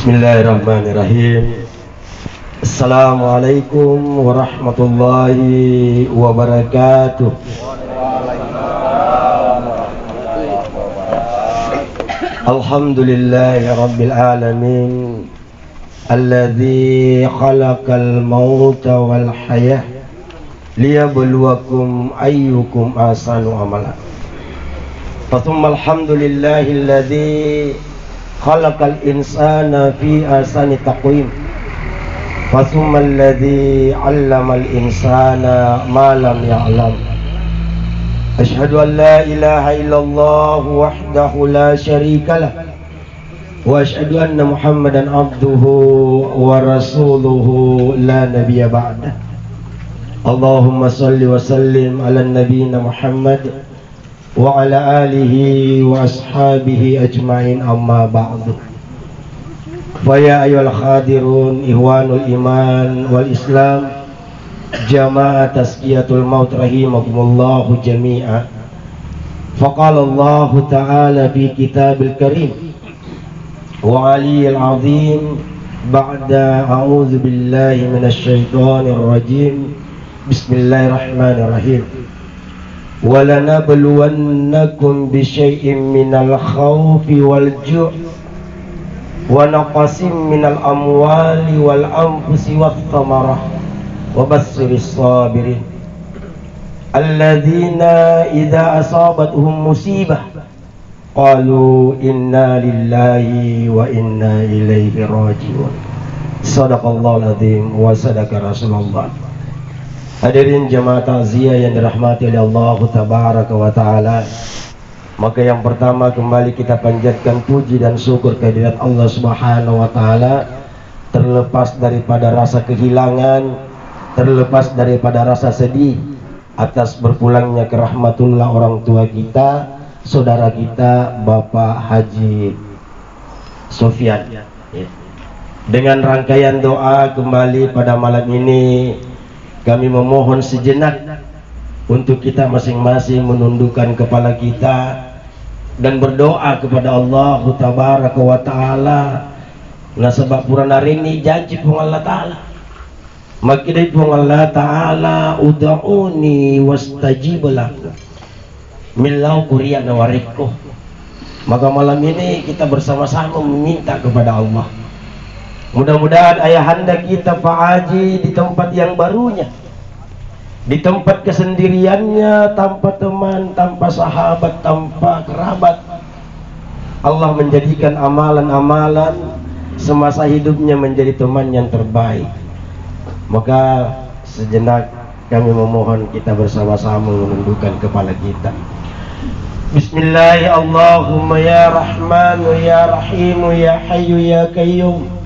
Bismillahirrahmanirrahim. Assalamualaikum warahmatullahi wabarakatuh. Alhamdulillahi rabbil alamin, alladzi khalaqal mauta wal hayah liyabluwakum ayyukum ahsanu amala. Fathumma alhamdulillahi alladzi khalaqal insana fi ahsani taqwim. Fathumma alladzi 'allamal insana ma lam ya'lam. Asyhadu an la ilaha illallah wahdahu la syarika lah wa asyhadu anna Muhammadan abduhu wa rasuluhu la nabiyya ba'dah. Allahumma salli wa sallim ala nabiyyina Muhammad wa ala alihi wa ashabihi ajma'in, amma ba'du. Fa ya ayyuhal khadirun ihwanul iman wal islam jamaah tazkiyatul maut rahimakumullahu jami'a. Faqala Allah ta'ala fi kitabil karim wa aliyil azim ba'da a'udzu billahi minasyaitonir rajim. Bismillahirrahmanirrahim. وَلَنَبْلُوَنَّكُمْ بِشَيْءٍ مِّنَ الْخَوْفِ وَالْجُوعِ وَنَقْصٍ مِّنَ الْأَمْوَالِ وَالْأَنفُسِ وَالثَّمَرَاتِ وَبَشِّرِ الصَّابِرِينَ الَّذِينَ إِذَا أَصَابَتْهُم مُّصِيبَةٌ قَالُوا إِنَّا لِلَّهِ وَإِنَّا إِلَيْهِ رَاجِعُونَ. Shadaqallahul azim wa sadaqa Rasulullah. Hadirin jamaah takziah yang dirahmati oleh Allah Tabaraka wa Ta'ala, maka yang pertama kembali kita panjatkan puji dan syukur kehadirat Allah Subhanahu wa Ta'ala, terlepas daripada rasa kehilangan, terlepas daripada rasa sedih atas berpulangnya ke rahmatullah orang tua kita, saudara kita Bapak Haji Sofyan. Dengan rangkaian doa kembali pada malam ini, kami memohon sejenak untuk kita masing-masing menundukkan kepala kita dan berdoa kepada Allah Tabaraka wa Ta'ala. Nah, sebab purana hari ini janji pun Allah Ta'ala, makidai pun Allah Ta'ala, uda'uni wastajib lakum millau kuriyana wariko. Maka malam ini kita bersama-sama meminta kepada Allah, mudah-mudahan ayahanda kita Pak Haji di tempat yang barunya, di tempat kesendiriannya, tanpa teman, tanpa sahabat, tanpa kerabat, Allah menjadikan amalan-amalan semasa hidupnya menjadi teman yang terbaik. Maka sejenak kami memohon kita bersama-sama menundukkan kepala kita. Bismillah, Allahumma ya Rahmanu ya Rahimu ya Hayyu ya Qayyum.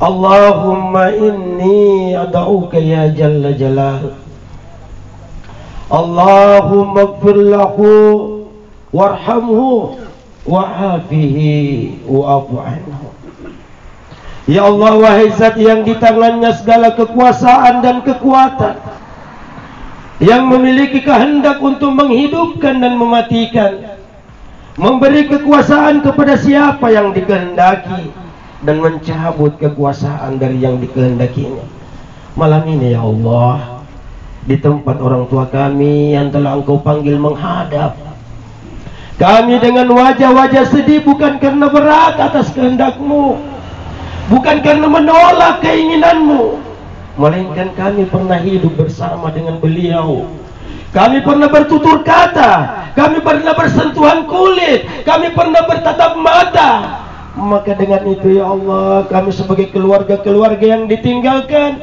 Allahumma inni ad'uka ya Jalla Jalal. Allahumma ighfir lahu warhamhu wa'afihi wa'afu anhu. Ya Allah, wahai Zat yang di tangannya segala kekuasaan dan kekuatan, yang memiliki kehendak untuk menghidupkan dan mematikan, memberi kekuasaan kepada siapa yang dikehendaki dan mencabut kekuasaan dari yang dikehendakinya. Malam ini ya Allah, di tempat orang tua kami yang telah Engkau panggil menghadap kami dengan wajah-wajah sedih, bukan karena berat atas kehendak-Mu, bukan karena menolak keinginan-Mu, melainkan kami pernah hidup bersama dengan beliau, kami pernah bertutur kata, kami pernah bersentuhan kulit, kami pernah bertatap mata. Maka dengan itu ya Allah, kami sebagai keluarga-keluarga yang ditinggalkan,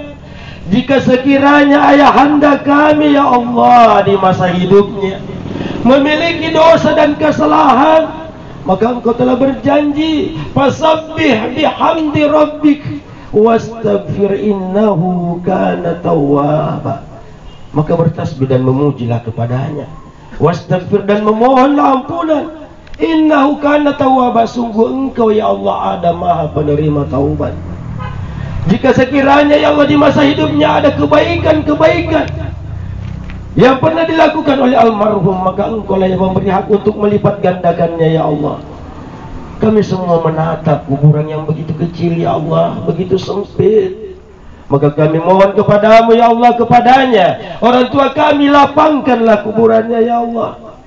jika sekiranya ayahanda kami ya Allah di masa hidupnya memiliki dosa dan kesalahan, maka Engkau telah berjanji, fasabbih bihamdi rabbik wastaghfir innahu kana tawwaba. Maka bertasbih dan memujilah kepadanya, wastaghfir dan memohonlah ampunan, innahu kana tawwaba, sungguh Engkau ya Allah ada maha penerima taubat. Jika sekiranya ya Allah di masa hidupnya ada kebaikan-kebaikan yang pernah dilakukan oleh almarhum, maka Engkau lah yang memberi hak untuk melipat gandakannya ya Allah. Kami semua menatap kuburan yang begitu kecil ya Allah, begitu sempit. Maka kami mohon kepadamu ya Allah, kepadanya orang tua kami lapangkanlah kuburannya ya Allah.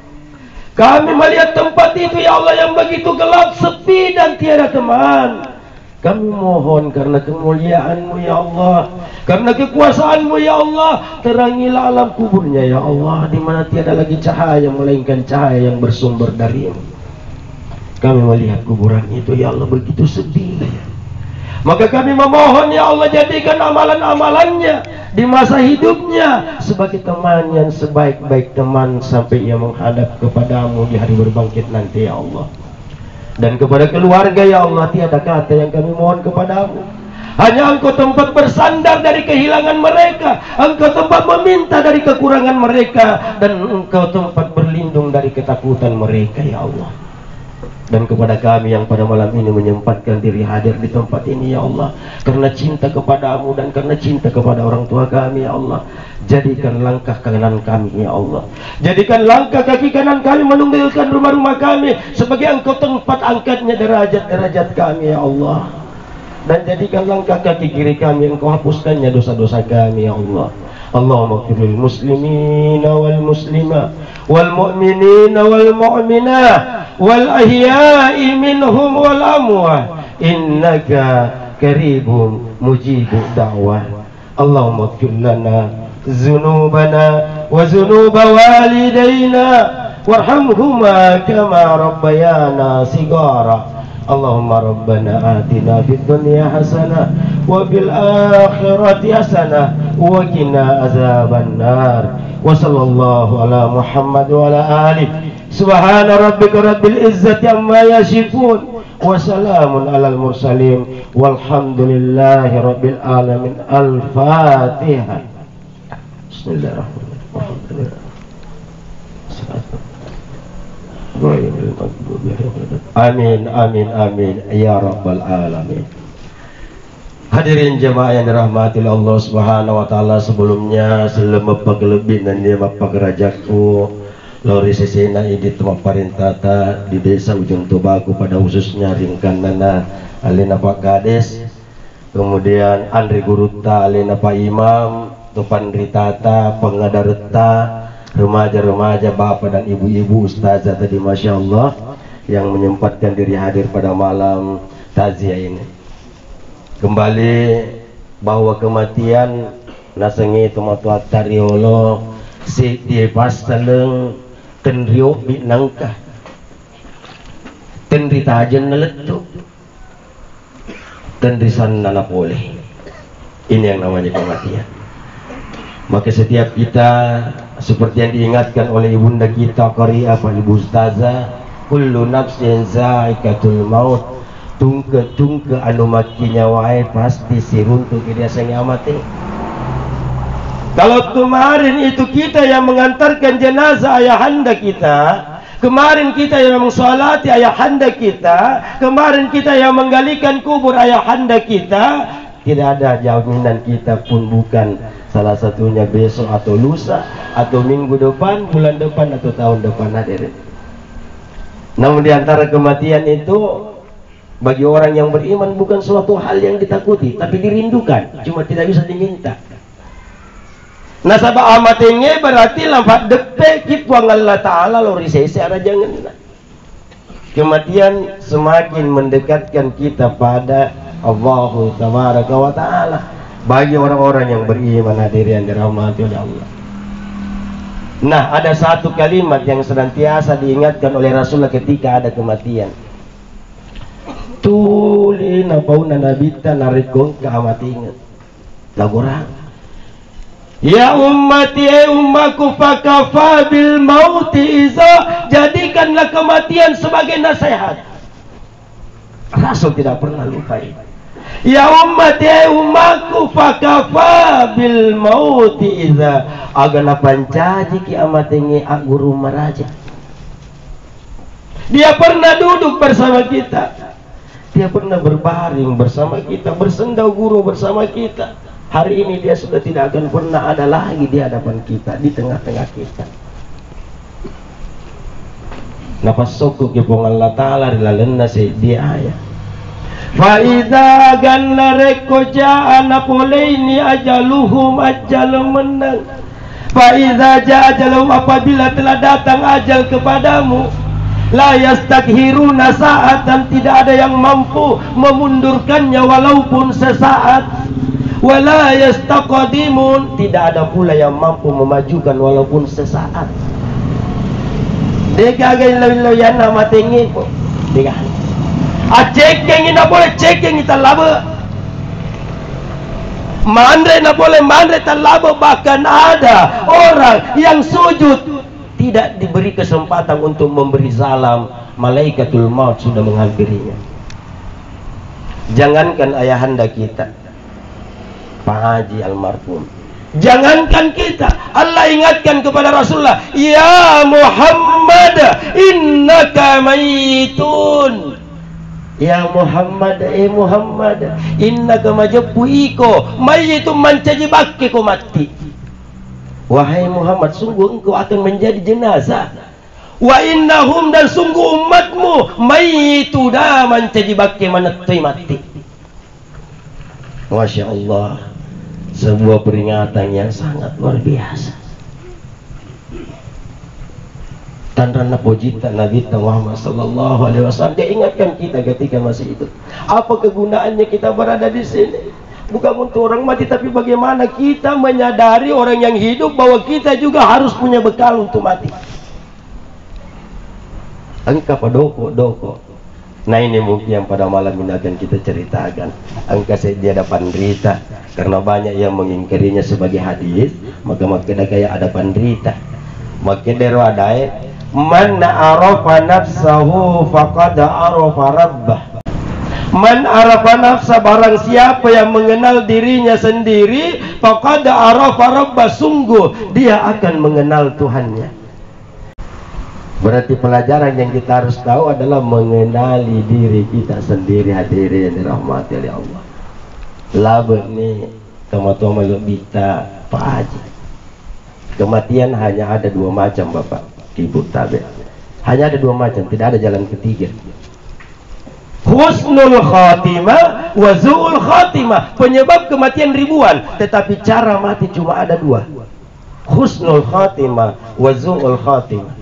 Kami melihat tempat itu ya Allah yang begitu gelap, sepi dan tiada teman. Kami mohon karena kemuliaan-Mu ya Allah, karena kekuasaan-Mu ya Allah, terangilah alam kuburnya ya Allah, di mana tiada lagi cahaya melainkan cahaya yang bersumber dari-Mu. Kami melihat kuburan itu ya Allah begitu sedih. Maka kami memohon ya Allah, jadikan amalan-amalannya di masa hidupnya sebagai teman yang sebaik-baik teman sampai ia menghadap kepadamu di hari berbangkit nanti ya Allah. Dan kepada keluarga ya Allah, tiada kata yang kami mohon kepadamu. Hanya Engkau tempat bersandar dari kehilangan mereka, Engkau tempat meminta dari kekurangan mereka, dan Engkau tempat berlindung dari ketakutan mereka ya Allah. Dan kepada kami yang pada malam ini menyempatkan diri hadir di tempat ini ya Allah, karena cinta kepadamu dan karena cinta kepada orang tua kami ya Allah, jadikan langkah kanan kami ya Allah, jadikan langkah kaki kanan kami meninggalkan rumah-rumah kami sebagai Engkau tempat angkatnya derajat-derajat kami ya Allah. Dan jadikan langkah kaki kiri kami Engkau hapuskannya dosa-dosa kami ya Allah. Allahumma ighfirlil muslimina wal muslimat wal mu'minina wal mu'minat wal ahya'i minhum wal amwat innaka qaribun mujibud da'wah. Allahumma ighfir lana dzunubana wa dzunuba walidayna warhamhuma kama rabbayana sigara. Allahumma rabbana atina fid dunya hasanah wa fil akhirati hasanah wa qina azaban nar. Wa sallallahu ala Muhammad wa ala alihi. Subhana rabbika rabbil izzati amma yasifun wa salamun alal mursalin walhamdulillahi rabbil alamin. Al-Fatihah. Bismillahirrahmanirrahim. Amin amin amin ya rabbal alamin. Hadirin jemaah yang dirahmati Allah Subhanahu wa taala, sebelumnya selama paglebih dan dia bapak rajaku lori sesena idi tempat parintata di desa Ujung Tubaku pada khususnya ringkanana alina Pak Kades, kemudian Andri Guruta alina Pak Imam, Tupan Ritata pengadareta, remaja-remaja, bapak dan ibu-ibu, ustazah tadi masya Allah yang menyempatkan diri hadir pada malam takziah ini. Kembali bahwa kematian nasengi tomatua tariolo si dia pasteleng tenrio binangka tenri tajen neletuk tenrisan nana boleh. Ini yang namanya kematian. Maka setiap kita seperti yang diingatkan oleh ibunda kita Qaria apa ibu ustazah, kullu nafsin zaikatul maut, tungke anu mati nyawae pasti siruntuk dia sing amati. Kalau kemarin itu kita yang mengantarkan jenazah ayahanda kita, kemarin kita yang mensolati ayahanda kita, kemarin kita yang menggalikan kubur ayahanda kita, tidak ada jaminan kita pun bukan salah satunya besok atau lusa atau minggu depan, bulan depan atau tahun depan hadirin. Namun diantara kematian itu bagi orang yang beriman bukan suatu hal yang ditakuti, tapi dirindukan, cuma tidak bisa diminta. Nasabah amatenge berarti lampat depe kipuang Allah Ta'ala lori sese ada jangan. Kematian semakin mendekatkan kita pada Allahu Tabaraka wa Ta'ala. Bagi orang-orang yang beriman hadirin dirahmati oleh Allah. Nah, ada satu kalimat yang senantiasa diingatkan oleh Rasulullah ketika ada kematian. Tuli nabauna nabita narikong keamati ingat. Lagurang. Ya ummati ummaku fakafa bil mauti iza, jadikanlah kematian sebagai nasihat. Rasul tidak pernah lupai. Ya ummati ummaku fakafa bil mauti iza, agana pancaji kiamat ini guru maraja. Dia pernah duduk bersama kita, dia pernah berbaring bersama kita, bersendau guru bersama kita. Hari ini dia sudah tidak akan pernah ada lagi di hadapan kita, di tengah-tengah kita. napasok ko pong Allah Ta'ala rilalan na si di ayat. Faida ganna reko jaa napolaini ajaluhum ajal menang. Faida jaa ajaluhum apabila telah datang ajal kepadamu, la yastakhiruna sa'atan, tidak ada yang mampu memundurkannya walaupun sesaat. Wala yastaqdimun, tidak ada pula yang mampu memajukan walaupun sesaat. Deka gay yan na matingi po. Deka. Cekeng na boleh cekeng talaba. Mandre na boleh mandre talaba, bahkan ada orang yang sujud tidak diberi kesempatan untuk memberi salam, malaikatul maut sudah menghampirinya. Jangankan ayahanda kita, Pak Haji almarhum, jangankan kita, Allah ingatkan kepada Rasulullah, ya Muhammad innaka mayitun. Ya Muhammad, Muhammad, innaka majabbu iko mayitun, mancaji bakke ko mati. Wahai Muhammad, sungguh engkau akan menjadi jenazah. Wa innahum, dan sungguh umatmu, mayitu dah mancaji bakke manatui mati. Masya Allah, sebuah peringatan yang sangat luar biasa. Tanrana pojita Nabi Muhammad sallallahu alaihi wasallam, dia ingatkan kita ketika masih hidup. Apa kegunaannya kita berada di sini? Bukan untuk orang mati, tapi bagaimana kita menyadari orang yang hidup bahwa kita juga harus punya bekal untuk mati. Angka doko. Nah ini mungkin yang pada malam ini akan kita ceritakan. Angka dia ada penderita karena banyak yang mengingkarinya sebagai hadis, maka ada kayak ada penderita. Maka dero ada man arafa nafsahu faqad arafa rabbah. Man arafa nafsa, barang siapa yang mengenal dirinya sendiri, faqad arafa rabbah, sungguh dia akan mengenal Tuhannya. Berarti pelajaran yang kita harus tahu adalah mengenali diri kita sendiri. Hadirin yang dirahmati oleh Allah. Labek ni kematian lebita Pak Haji. Kematian hanya ada dua macam Bapak Ibu tabe. Hanya ada dua macam, tidak ada jalan ketiga. Husnul khatimah wa zu'ul khatimah. Penyebab kematian ribuan, tetapi cara mati cuma ada dua. Husnul khatimah wa zu'ul khatimah.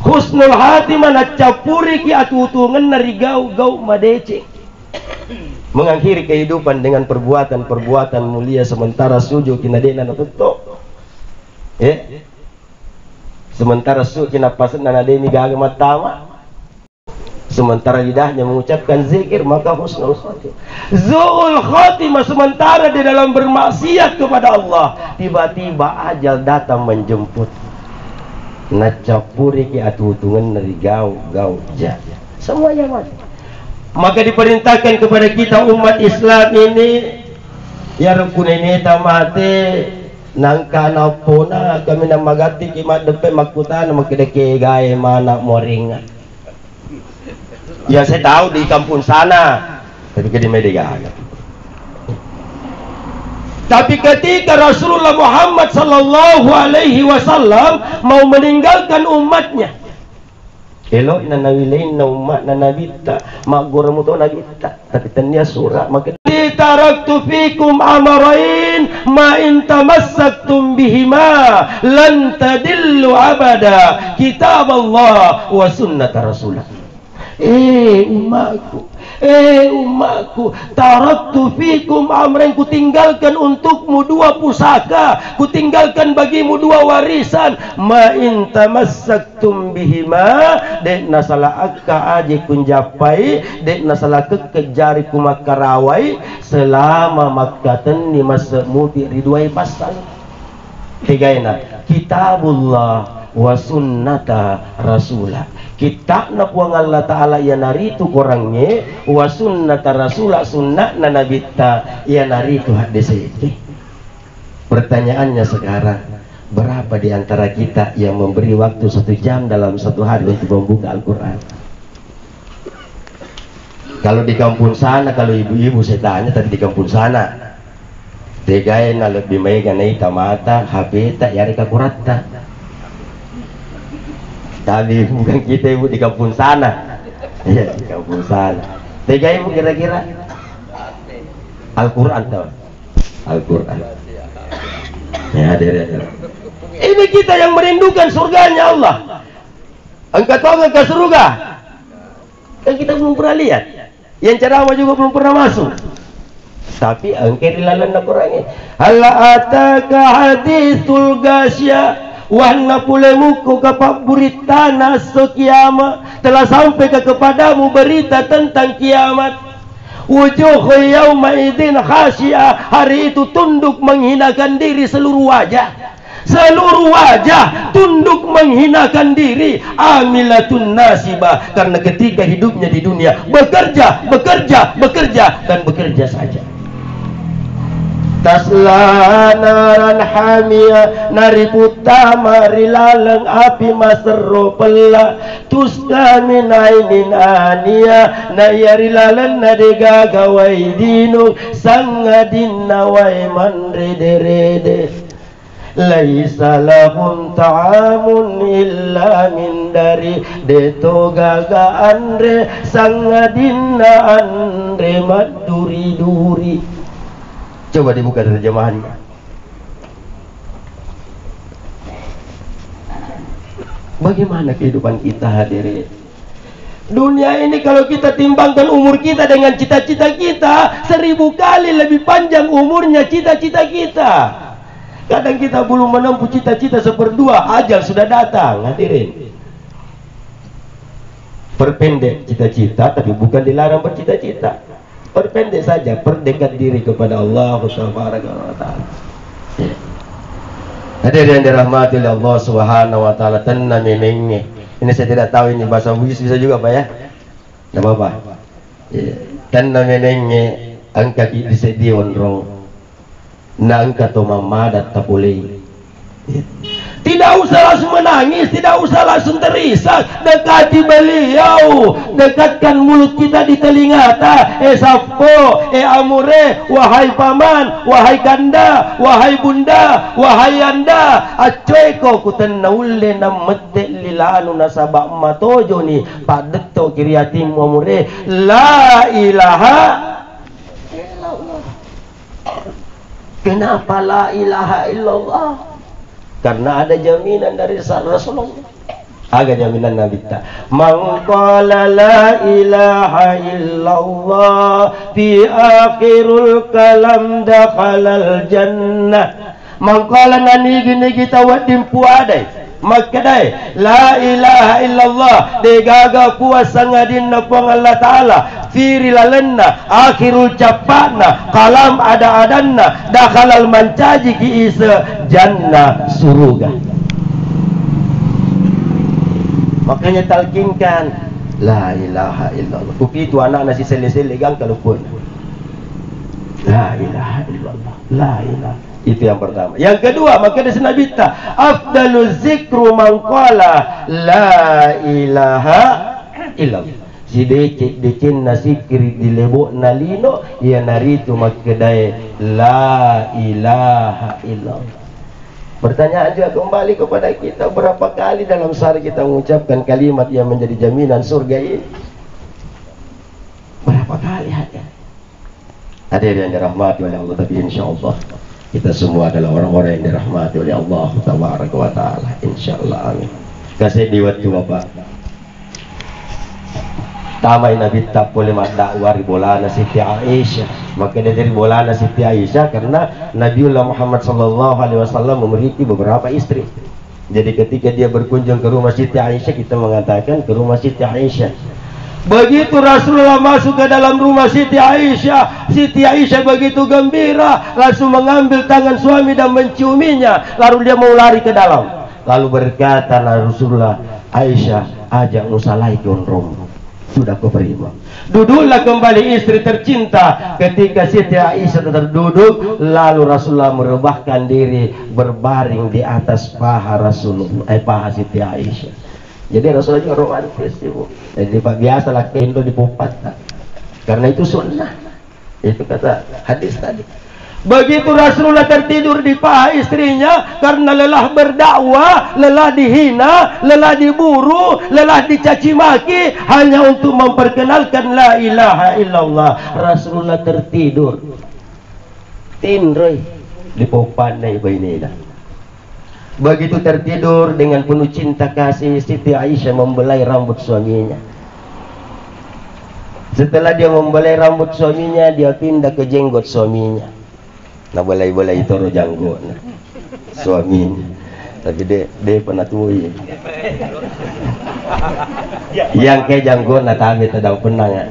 Husnul khatimah na capuri ki atutungan nari gau madece. Mengakhiri kehidupan dengan perbuatan-perbuatan mulia, sementara sujud kinadena na tutok. Sementara sujud kinapasan na nadeni gaga matama. Sementara lidahnya mengucapkan zikir, maka husnul khatimah. Zu'ul khatimah, sementara di dalam bermaksiat kepada Allah, tiba-tiba ajal datang menjemput. Nacapuri ki atutungan dari gau ja. Semuanya mati. Maka diperintahkan kepada kita umat Islam ini, ya rukuneneta mati nangka napona kami namagati kimat depe makutan makideke gae mana moringa. Ya saya tahu di kampung sana, tapi ke di media. Tapi ketika Rasulullah Muhammad sallallahu alaihi wasallam mau meninggalkan umatnya, elok na nawilain na umat na nabita maguramu to nabita, tapi tanya surah maka taraktu fikum amrayn ma in tamassaktum bihima lan tadillu abada, kitab Allah wa sunnat Rasulullah. Umatku, taraktu fikum amrayn, kutinggalkan untukmu dua pusaka, kutinggalkan bagimu dua warisan, ma in tamassaktum bihima, dek nasalah akka aje kunjapai, dek nasalah kekejari kumakarawai selama makkatan ni masa muti ridwai pasal. Tigaina kitabullah wa sunnata rasulah. Kitabna puang Allah Ta'ala ya naritu korangnya, wa sunnata rasulah, sunnatna nabita ya naritu hadis itu. Pertanyaannya sekarang, berapa di antara kita yang memberi waktu 1 jam dalam 1 hari untuk membuka Al-Quran? Kalau di kampung sana, kalau ibu-ibu saya tanya tadi di kampung sana, tegain na lebih mega na itamata, HP tak yari kakurata. Tapi bukan kita ibu di kampung sana. Iya di kampung sana. Tiga ibu kira-kira. Al-Quran tahu. Al-Quran. Ya hadir. Ini kita yang merindukan surganya Allah. Engkau tahu engkau surga? Kan kita belum pernah lihat. Yang ceramah juga belum pernah masuk. Tapi engkau dilalan Al-Quran. Hal ataka hadithul gasya wahna pulemuku kapak buritana kiamat. Telah sampai kepadamu berita tentang kiamat. Wujuh yauma idzin khasyah, hari itu tunduk menghinakan diri seluruh wajah. Seluruh wajah tunduk menghinakan diri. Amilatun nasibah, karena ketika hidupnya di dunia bekerja dan bekerja saja. Tasla naran hamia, nari putama rilaleng api masero pela tuska min ainin ania na yarilalan nadega gawai dinu sangadin nawai manrede laisa lahum ta'amun illa min dari deto gaga andre sangadinna andre maduri-duri. Coba dibuka terjemahannya. Bagaimana kehidupan kita hadirin? Dunia ini kalau kita timbangkan umur kita dengan cita-cita kita, 1000 kali lebih panjang umurnya cita-cita kita. Kadang kita belum menempuh cita-cita 1/2, ajal sudah datang hadirin. Perpendek cita-cita, tapi bukan dilarang bercita-cita. Perpendek saja, perdekat diri kepada Allah Subhanahu wa taala. Hadirin yang dirahmati oleh Allah Subhanahu wa taala, tanna menenge. Ini saya tidak tahu ini bahasa Bugis bisa juga Pak ya? Enggak apa-apa. Tanna menenge angka di sedi onrong. Na angka to mamadat tapulei. Tidak usah langsung menangis, tidak usah langsung terisak. Dekati beliau, dekatkan mulut kita di telinga ta. Sapo, amure, wahai paman, wahai kanda, wahai bunda, wahai anda. Acoy ko kutenaule na mete lilanu nasabak matojo ni padeto kiriatim amure. La ilaha illallah. Kenapa la ilaha illallah? Karena ada jaminan dari Rasulullah. Ada jaminan Nabi ta. Man qala la ilaha illallah fi akhirul kalam dakhalal jannah. Man qala nani gini kita wadim puadai. Makadai la ilaha illallah degaga puasa ngadinna puang Allah Ta'ala firilalenna akhirul capana kalam ada adanna dakhalal mancaji ki isa jannah surga. Makanya talkinkan la ilaha illallah. Kupi itu anak nasi sele-sele gang kalau pun la ilaha illallah, la ilaha. Itu yang pertama. Yang kedua, maka di Nabi ta afdaluz zikru man qala la ilaha illallah. Si decin nasikri dilebok nalino ya naritu makedai la ilaha illallah. Pertanyaan juga kembali kepada kita, berapa kali dalam sehari kita mengucapkan kalimat yang menjadi jaminan surga ini? Berapa kali ada? Ada yang dirahmati oleh Allah, tapi insyaallah kita semua adalah orang-orang yang dirahmati oleh Allah Tabaraka wa Ta'ala, insyaallah, amin. Kasih di waktu Bapak tamai Nabi tak boleh dakwah bolana Siti Aisyah. Maka dari bolana Siti Aisyah karena Nabiullah Muhammad SAW memiliki beberapa istri. Jadi ketika dia berkunjung ke rumah Siti Aisyah, kita mengatakan ke rumah Siti Aisyah. Begitu Rasulullah masuk ke dalam rumah Siti Aisyah, Siti Aisyah begitu gembira, langsung mengambil tangan suami dan menciuminya. Lalu dia mau lari ke dalam. Lalu berkata Rasulullah, Aisyah, ajak musalai gondrong. Sudah kau terima. Duduklah kembali istri tercinta. Ketika Siti Aisyah terduduk, lalu Rasulullah merebahkan diri berbaring di atas paha Rasulullah, paha Siti Aisyah. Jadi Rasulullah juga romantis, ibu. Jadi biasa laki Indo dipupat, karena itu sunnah. Itu kata hadis tadi. Begitu Rasulullah tertidur di paha istrinya karena lelah berdakwah, lelah dihina, lelah diburu, lelah dicaci maki hanya untuk memperkenalkan la ilaha illallah. Rasulullah tertidur. Tinroi di popandai bainida. Begitu tertidur dengan penuh cinta kasih, Siti Aisyah membelai rambut suaminya. Setelah dia membelai rambut suaminya, dia pindah ke jenggot suaminya. Nah balai-balai itu janggut suaminya, tapi dia pernah tuhi yang kayak janggut nah tapi tidak pernah ya.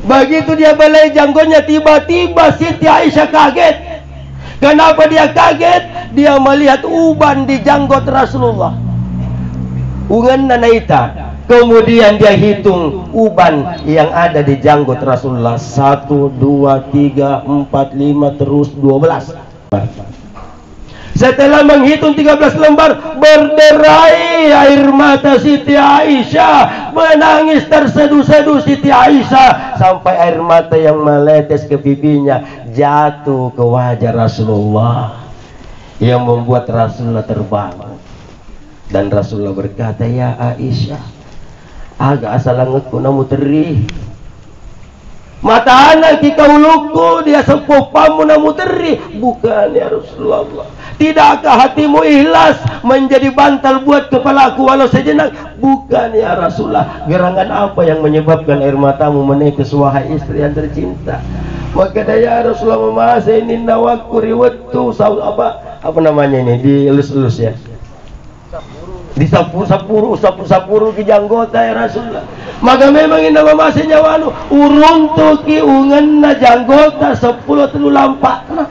Begitu dia balai janggutnya, tiba-tiba Siti Aisyah kaget. Kenapa dia kaget? Dia melihat uban di janggut Rasulullah, ungan nanaita. Kemudian dia hitung uban yang ada di janggut Rasulullah. 1, 2, 3, 4, 5 terus 12. Setelah menghitung 13 lembar, berderai air mata Siti Aisyah, menangis terseduh-seduh Siti Aisyah sampai air mata yang meletes ke pipinya jatuh ke wajah Rasulullah, yang membuat Rasulullah terbangun. Dan Rasulullah berkata, ya Aisyah, agak asalangetku namu teri mata anak kika uluku dia sepupamu namu teri. Bukan ya Rasulullah, tidakkah hatimu ikhlas menjadi bantal buat kepalaku walau sejenak? Bukan ya Rasulullah. Gerangan apa yang menyebabkan air matamu menetes wahai istri yang tercinta? Maka ya Rasulullah memasa ini nawaku riwatu apa namanya ini dielus-elus ya, disapuru ke janggota ya Rasulullah. Maka memang ini nama masih nyawanu uruntuki ungan na janggota 10 telu lampakna.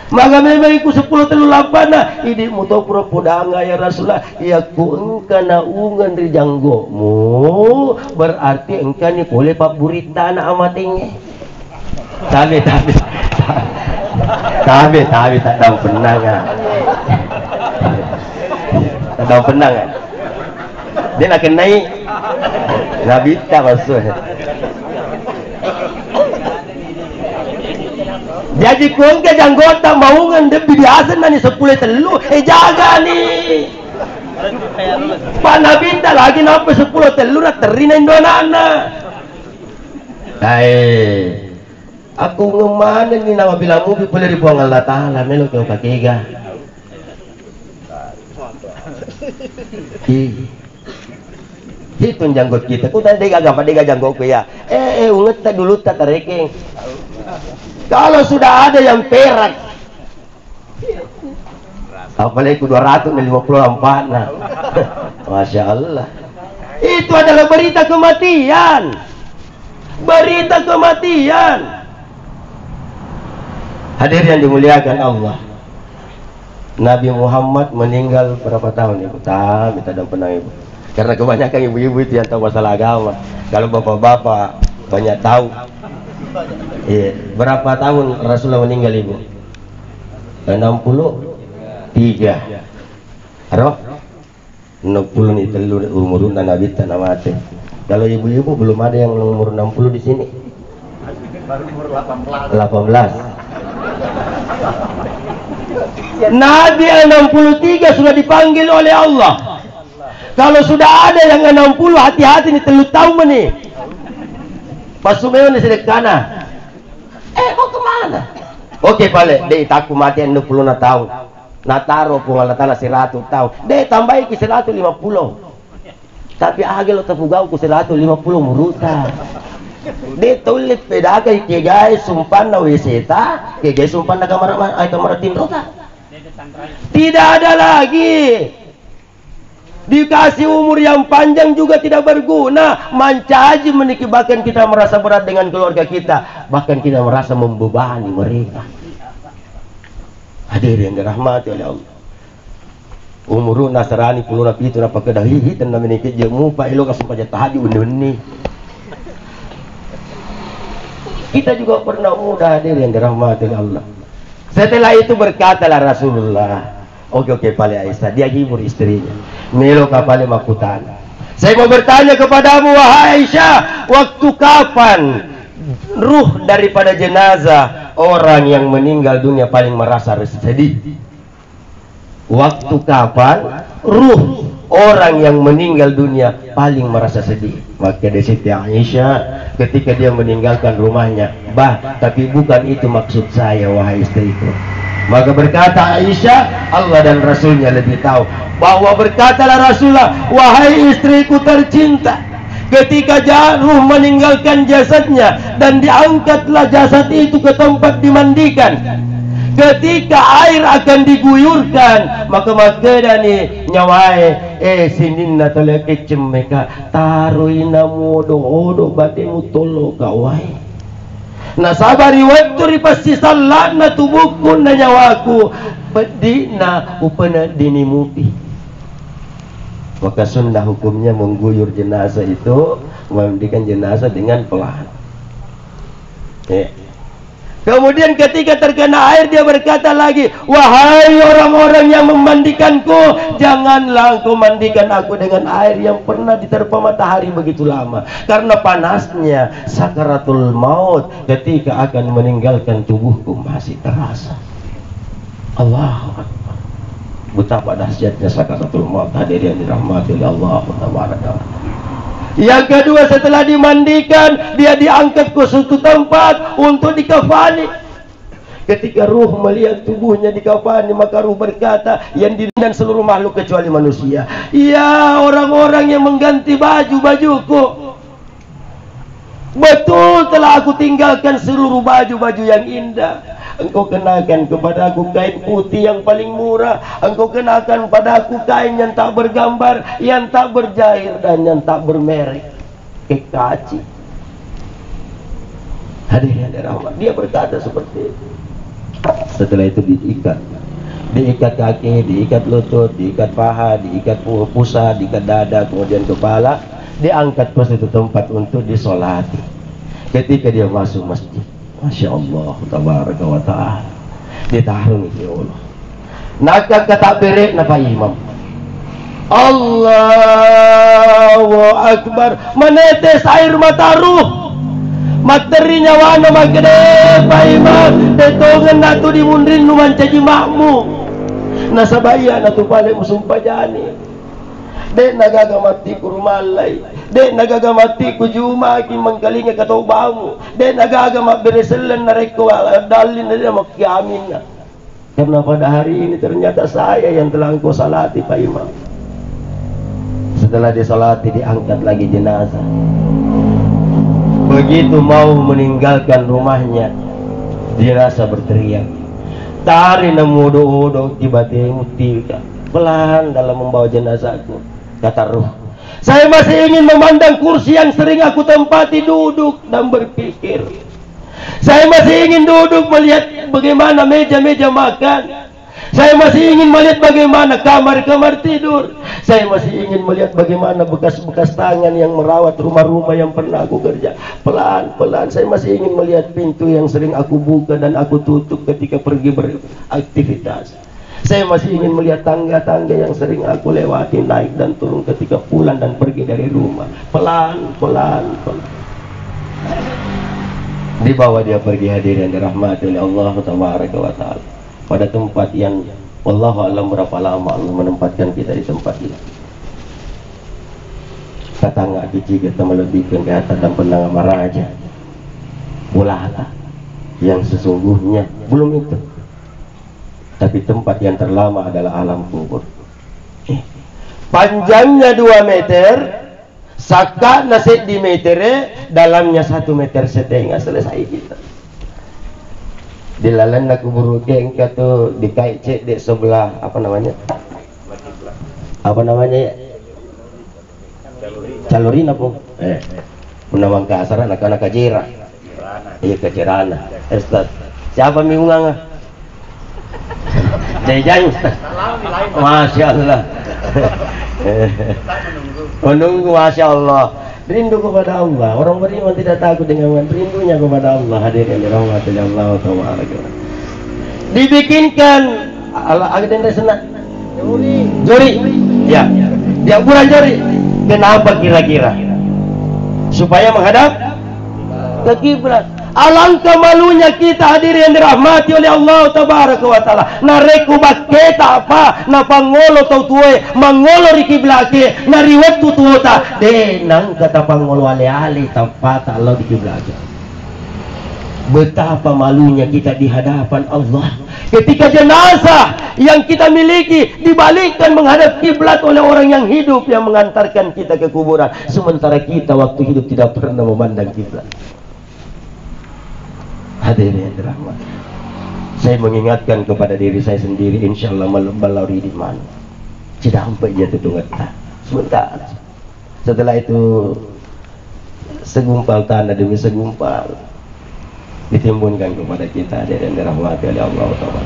Maka memang iku 10 telu lampakna ini muto pura podanga ya Rasulullah. Ya ku engkana ungan di janggomu berarti engkani boleh pak burita na amatingnya. Tapi tak tahu penangan. Tahu penangan. Dia nak naik Nabi tak maksudnya. Jadi kau ke janggota maungan debi biasa nani 10 telu jaga nih. Pak Nabi tak lagi nampak 10 telu nak terina indonana. Aku ngemana ni nama bilang mubi boleh dibuang Allah Ta'ala melo kau kakega. Itu janggut kita. Ku tadi gagah pada janggut ku ya. Unget tak dulu tak tareking. Kalau sudah ada yang perak, apalagi ku 254 nah. Masya Allah. Itu adalah berita kematian. Berita kematian. Hadir yang dimuliakan Allah. Nabi Muhammad meninggal berapa tahun ibu? Kita dan pernah ibu. Karena kebanyakan ibu-ibu itu yang tahu masalah agama. Kalau bapak-bapak banyak tahu. Iya. Berapa tahun Rasulullah meninggal ibu? 63. Arwah? 60 nih telur umur Nabi tanah mati. Kalau ibu-ibu belum ada yang umur 60 di sini. Baru umur 18. Nabi 63 sudah dipanggil oleh Allah. Kalau sudah ada yang 60, hati-hati nih, telu tahu nih. Pas Sumeo nih sedekana. Mau kemana? Oke balik, deh takku mati 60 tahun. Nataro pun Allah Ta'ala 100 tahun. Deh tambahin ke 150. Tapi agak lo tepugau ke 150 muruta. Deh tulis pedagang ke guys sumpan na wisita, ke guys sumpan na kamar tinrota. Tidak ada lagi. Dikasih umur yang panjang juga tidak berguna. Mancaji bahkan kita merasa berat dengan keluarga kita, bahkan kita merasa membebani mereka. Hadir yang dirahmati oleh Allah. Umur Nasrani puluh nabi itu napa kedahi dan namanya jemu pak ilo kasih pajak tahadi undi. Kita juga pernah muda, hadir yang dirahmati oleh Allah. Setelah itu berkatalah Rasulullah, oke Pale Aisyah, dia hibur istrinya. Melo kapale makutan. Saya mau bertanya kepadamu wahai Aisyah, waktu kapan ruh daripada jenazah orang yang meninggal dunia paling merasa sedih. Waktu kapan ruh orang yang meninggal dunia paling merasa sedih? Maka dari Siti Aisyah ketika dia meninggalkan rumahnya, tapi bukan itu maksud saya wahai istriku. Maka berkata Aisyah, Allah dan Rasulnya lebih tahu. Bahwa berkatalah Rasulullah, wahai istriku tercinta, ketika ruh meninggalkan jasadnya dan diangkatlah jasad itu ke tempat dimandikan, ketika air akan diguyurkan, maka makadani nyawai sininna tole kecem meka taruina modo batemu tolo kawai. Nah sabari waktu pasti salana tubuhku na nyawaku bedina upana dinimuti. Maka sunnah hukumnya mengguyur jenazah itu, memandikan jenazah dengan pelan. Kemudian ketika terkena air dia berkata lagi, wahai orang-orang yang memandikanku, janganlah engkau mandikan aku dengan air yang pernah diterpa matahari begitu lama, karena panasnya sakaratul maut ketika akan meninggalkan tubuhku masih terasa. Allahu Akbar. Betapa dahsyatnya sakaratul maut, hadirin dirahmati oleh Allah Taala. Yang kedua, setelah dimandikan dia diangkat ke suatu tempat untuk dikafani. Ketika ruh melihat tubuhnya dikafani, maka ruh berkata, yang diri dan seluruh makhluk kecuali manusia, ya orang-orang yang mengganti baju-bajuku, betul telah aku tinggalkan seluruh baju-baju yang indah. Engkau kenakan kepada aku kain putih yang paling murah. Engkau kenakan pada aku kain yang tak bergambar, yang tak berjahit, dan yang tak bermerek. Kekaci. Hadirin rahmat, dia berkata seperti itu. Setelah itu diikat kaki, diikat lutut, diikat paha, diikat pusat, diikat dada, kemudian kepala, diangkat ke satu tempat untuk disolati. Ketika dia masuk masjid, Masya Allah tabaraka wa ta'ala, ditaruh ya Allah. Nakak katabere na pa imam, Allahu Akbar, menetes air mata ruh, materi nyawa na magede pa imam, detongan na to di mundrin numan caji makmu, nasabaya na to pala musumpah jani. Dek nagagamati ku rumalay, dek nagagamati ku jumaki mangkalinga katawabamu, dek nagagamat bereselan na reko dalin na dia makiamin na. Karena pada hari ini ternyata saya yang telah engkau salati Pak Imam. Setelah disalati diangkat lagi jenazah. Begitu mau meninggalkan rumahnya, jenazah berteriak, tari namudo-udo tiba-tiba mutika pelan dalam membawa jenazahku. Kata ruh, saya masih ingin memandang kursi yang sering aku tempati, duduk dan berpikir. Saya masih ingin duduk melihat bagaimana meja-meja makan. Saya masih ingin melihat bagaimana kamar-kamar tidur. Saya masih ingin melihat bagaimana bekas-bekas tangan yang merawat rumah-rumah yang pernah aku kerja. Pelan-pelan saya masih ingin melihat pintu yang sering aku buka dan aku tutup ketika pergi beraktivitas. Saya masih ingin melihat tangga-tangga yang sering aku lewati, naik dan turun ketika pulang dan pergi dari rumah. Pelan-pelan. Dibawa dia pergi, hadirin dirahmati oleh Allah Tabaraka wa Ta'ala, pada tempat yang wallahu a'lam berapa lama Allah menempatkan kita di tempat ini. Kata nggak biji kita melebihkan ke atas dan penang maraja. Ulahlah yang sesungguhnya belum itu. Tapi tempat yang terlama adalah alam kubur. Panjangnya 2 meter, saka nasib di meter, dalamnya 1,5 meter, selesai kita. Dilalan nak kubur engkau tu dikait cek di sebelah apa namanya? Apa namanya ya? Calurin apa? Menawang ke asaran anak-anak kajira. Iya kajirana. Ustaz, siapa miungang? Jajan, Masya Allah. Menunggu, Masya Allah. Rindu kepada Allah. Orang beriman tidak takut dengan rindunya kepada Allah. Hadirin dirahmati Allah Taala. Dibikinkan ada senang jori, ya, dia ukuran jori. Kenapa kira-kira? Supaya menghadap ke kiblat. Alangkah malunya kita hadirin dirahmati oleh Allah tabaraka wa taala. Nareku baketa apa na pangolo tau tuwe mangolo ri kiblake na riwet tutuota de nang kata pangolo ale-ale tapata Allah di kiblake. Betapa malunya kita di hadapan Allah ketika jenazah yang kita miliki dibalikkan menghadap kiblat oleh orang yang hidup yang mengantarkan kita ke kuburan, sementara kita waktu hidup tidak pernah memandang kiblat. Hadirin dirahmat, saya mengingatkan kepada diri saya sendiri, insya Allah melalui di mana tidak sampai jatuh tunggu sebentar. Setelah itu segumpal tanah demi segumpal ditimbunkan kepada kita dan dirahmati oleh Allah Ta'ala.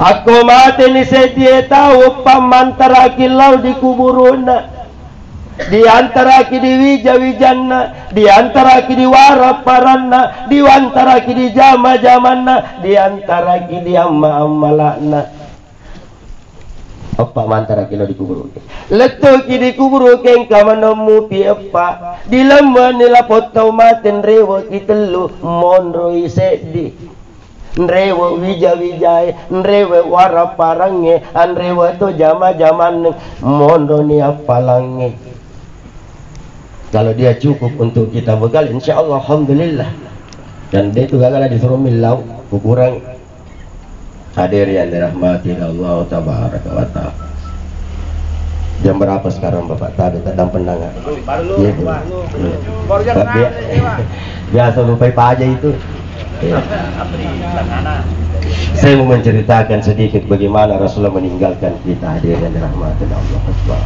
Aku mati ni sedia tahu pamantara kilau di kuburuna, di antara ki di wija-wijanna, di antara ki di waraparanna, di antara ki di jama-jamanna, di antara ki di amma-ammalana. Apa mantara kilo di kubur letu ki di kubur keng kamanemu piapa di lemah nila potau maten rewo kitelu monroi sedi nrewo wija-wijai nrewo waraparange anrewo to jama-jaman mondo ni apalange. Kalau dia cukup untuk kita bekal, insya Allah alhamdulillah. Dan dia itu gak disuruh milau kurang. Hadir yang dirahmati Allah tabaraka wa taala. Jam berapa sekarang Bapak? Tadi kadang pendangan. Iya, baru jam 6. Biasa lupa aja itu. Ya. Saya mau menceritakan sedikit bagaimana Rasulullah meninggalkan kita, hadir yang dirahmati Allah.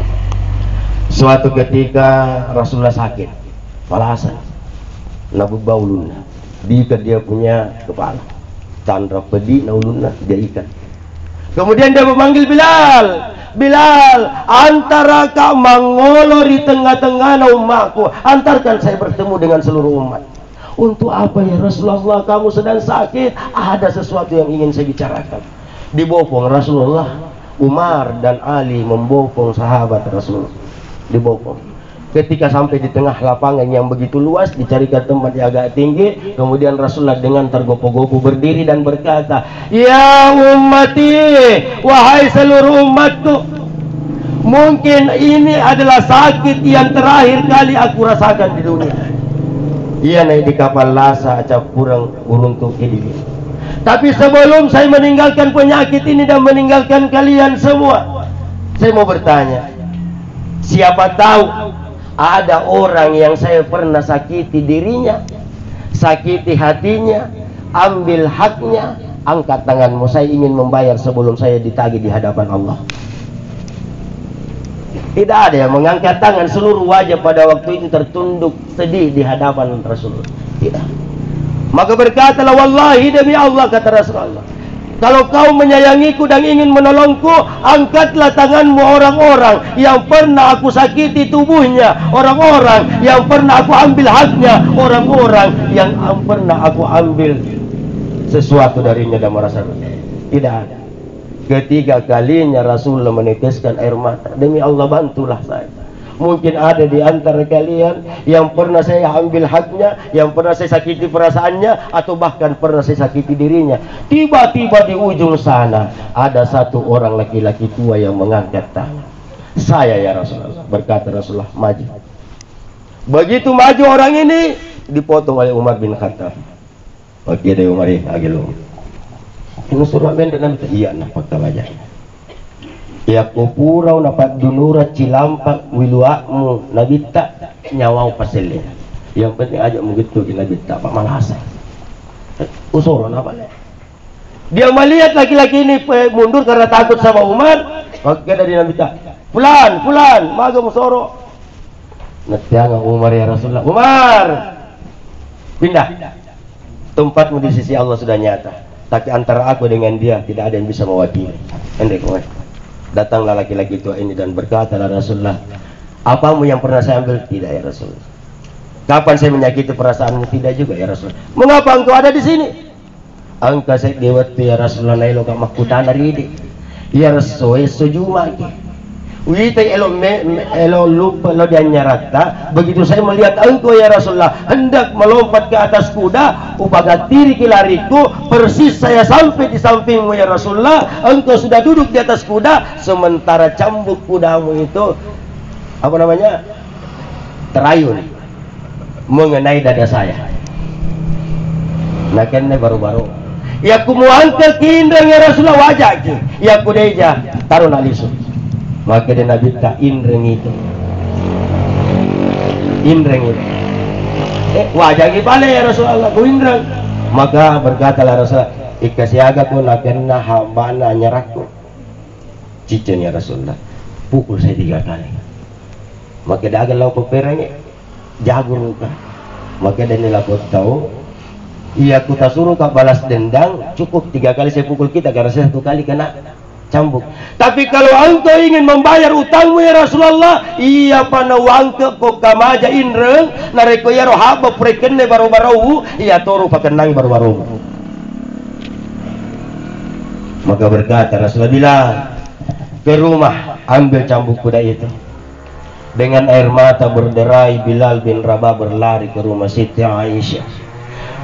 Suatu ketika Rasulullah sakit, palasan, nabu baulun, diikat dia punya kepala. Chandra pedi naulunna dia ikat. Kemudian dia memanggil Bilal. Bilal, antara kau mangolo di tengah-tengah umatku, antarkan saya bertemu dengan seluruh umat. Untuk apa ya Rasulullah, kamu sedang sakit, ada sesuatu yang ingin saya bicarakan. Dibopong Rasulullah, Umar dan Ali membopong sahabat Rasul. Dibopong. Ketika sampai di tengah lapangan yang begitu luas, dicarikan tempat yang agak tinggi, kemudian Rasulullah dengan tergopoh-gopoh berdiri dan berkata, ya ummati, wahai seluruh umatku, mungkin ini adalah sakit yang terakhir kali aku rasakan di dunia. Ia naik di kapal lasa acap kurang uruntuk ini. Tapi sebelum saya meninggalkan penyakit ini dan meninggalkan kalian semua, saya mau bertanya, siapa tahu ada orang yang saya pernah sakiti dirinya, sakiti hatinya, ambil haknya, angkat tanganmu, saya ingin membayar sebelum saya ditagih di hadapan Allah. Tidak ada yang mengangkat tangan, seluruh wajah pada waktu itu tertunduk sedih di hadapan Rasulullah. Tidak. Maka berkatalah, wallahi demi Allah, kata Rasulullah, kalau kau menyayangiku dan ingin menolongku, angkatlah tanganmu orang-orang yang pernah aku sakiti tubuhnya, orang-orang yang pernah aku ambil haknya, orang-orang yang pernah aku ambil sesuatu darinya dan merasa tidak ada. Ketiga kalinya Rasulullah meneteskan air mata. Demi Allah, bantulah saya. Mungkin ada di antara kalian yang pernah saya ambil haknya, yang pernah saya sakiti perasaannya, atau bahkan pernah saya sakiti dirinya. Tiba-tiba di ujung sana ada satu orang laki-laki tua yang mengangkat tangan. Saya ya Rasulullah, berkata Rasulullah, maju. Begitu maju orang ini dipotong oleh Umar bin Khattab. Oke deh Umar, agilo. Ini surah benda nanti iya nah fakta wajah. Ya kupurau dapat dunurat cilampak wiluakmu nabita nyawau paselnya. Yang penting aja begitu nabita pak malasa. Usoro apa? Dia melihat laki-laki ini mundur karena takut sama Umar. Oke dari nabita. Fulan, maga musoro. Netianga Umar ya Rasulullah. Umar, pindah. Tempatmu di sisi Allah sudah nyata. Tapi antara aku dengan dia tidak ada yang bisa mewakili. Endek kowe. Datanglah laki-laki tua ini dan berkatalah Rasulullah, apamu yang pernah saya ambil? Tidak ya Rasulullah. Kapan saya menyakiti perasaanmu? Tidak juga ya Rasulullah. Mengapa engkau ada di sini? Angka saya dewat ya Rasulullah nailo kak makutana ridi. Ya Rasulullah sujuma ki. Wita elo lupa lo dia nyarata. Begitu saya melihat engkau ya Rasulullah hendak melompat ke atas kuda, upaga tiri kilariku, persis saya sampai di sampingmu ya Rasulullah. Engkau sudah duduk di atas kuda, sementara cambuk kudamu itu apa namanya, terayun mengenai dada saya. Nah kene baru-baru ya ku mau angkat kindang ya Rasulullah wajah ki. Ya ku deja taruh nalisu. Maka dia Nabi tak indreng itu wajah gimana ya Rasulullah ku indreng. Maka berkatalah Rasulullah, ikasiaga ku nakena hambana nyeraku cicen ya Rasulullah, pukul saya 3 kali. Maka dia agak lau pepereng jago luka. Maka dia nilai tahu iya ku tak suruh kak balas dendam, cukup 3 kali saya pukul kita karena saya 1 kali kena cambuk. Tapi kalau engkau ingin membayar utangmu ya Rasulullah, iya pana wangke kok kamaja indreng nareko ya rohaba prekenne baru-baru iya toru pakenang baru-baru. Maka berkata Rasulullah bilang ke rumah, ambil cambuk kuda itu. Dengan air mata berderai Bilal bin Rabah berlari ke rumah Siti Aisyah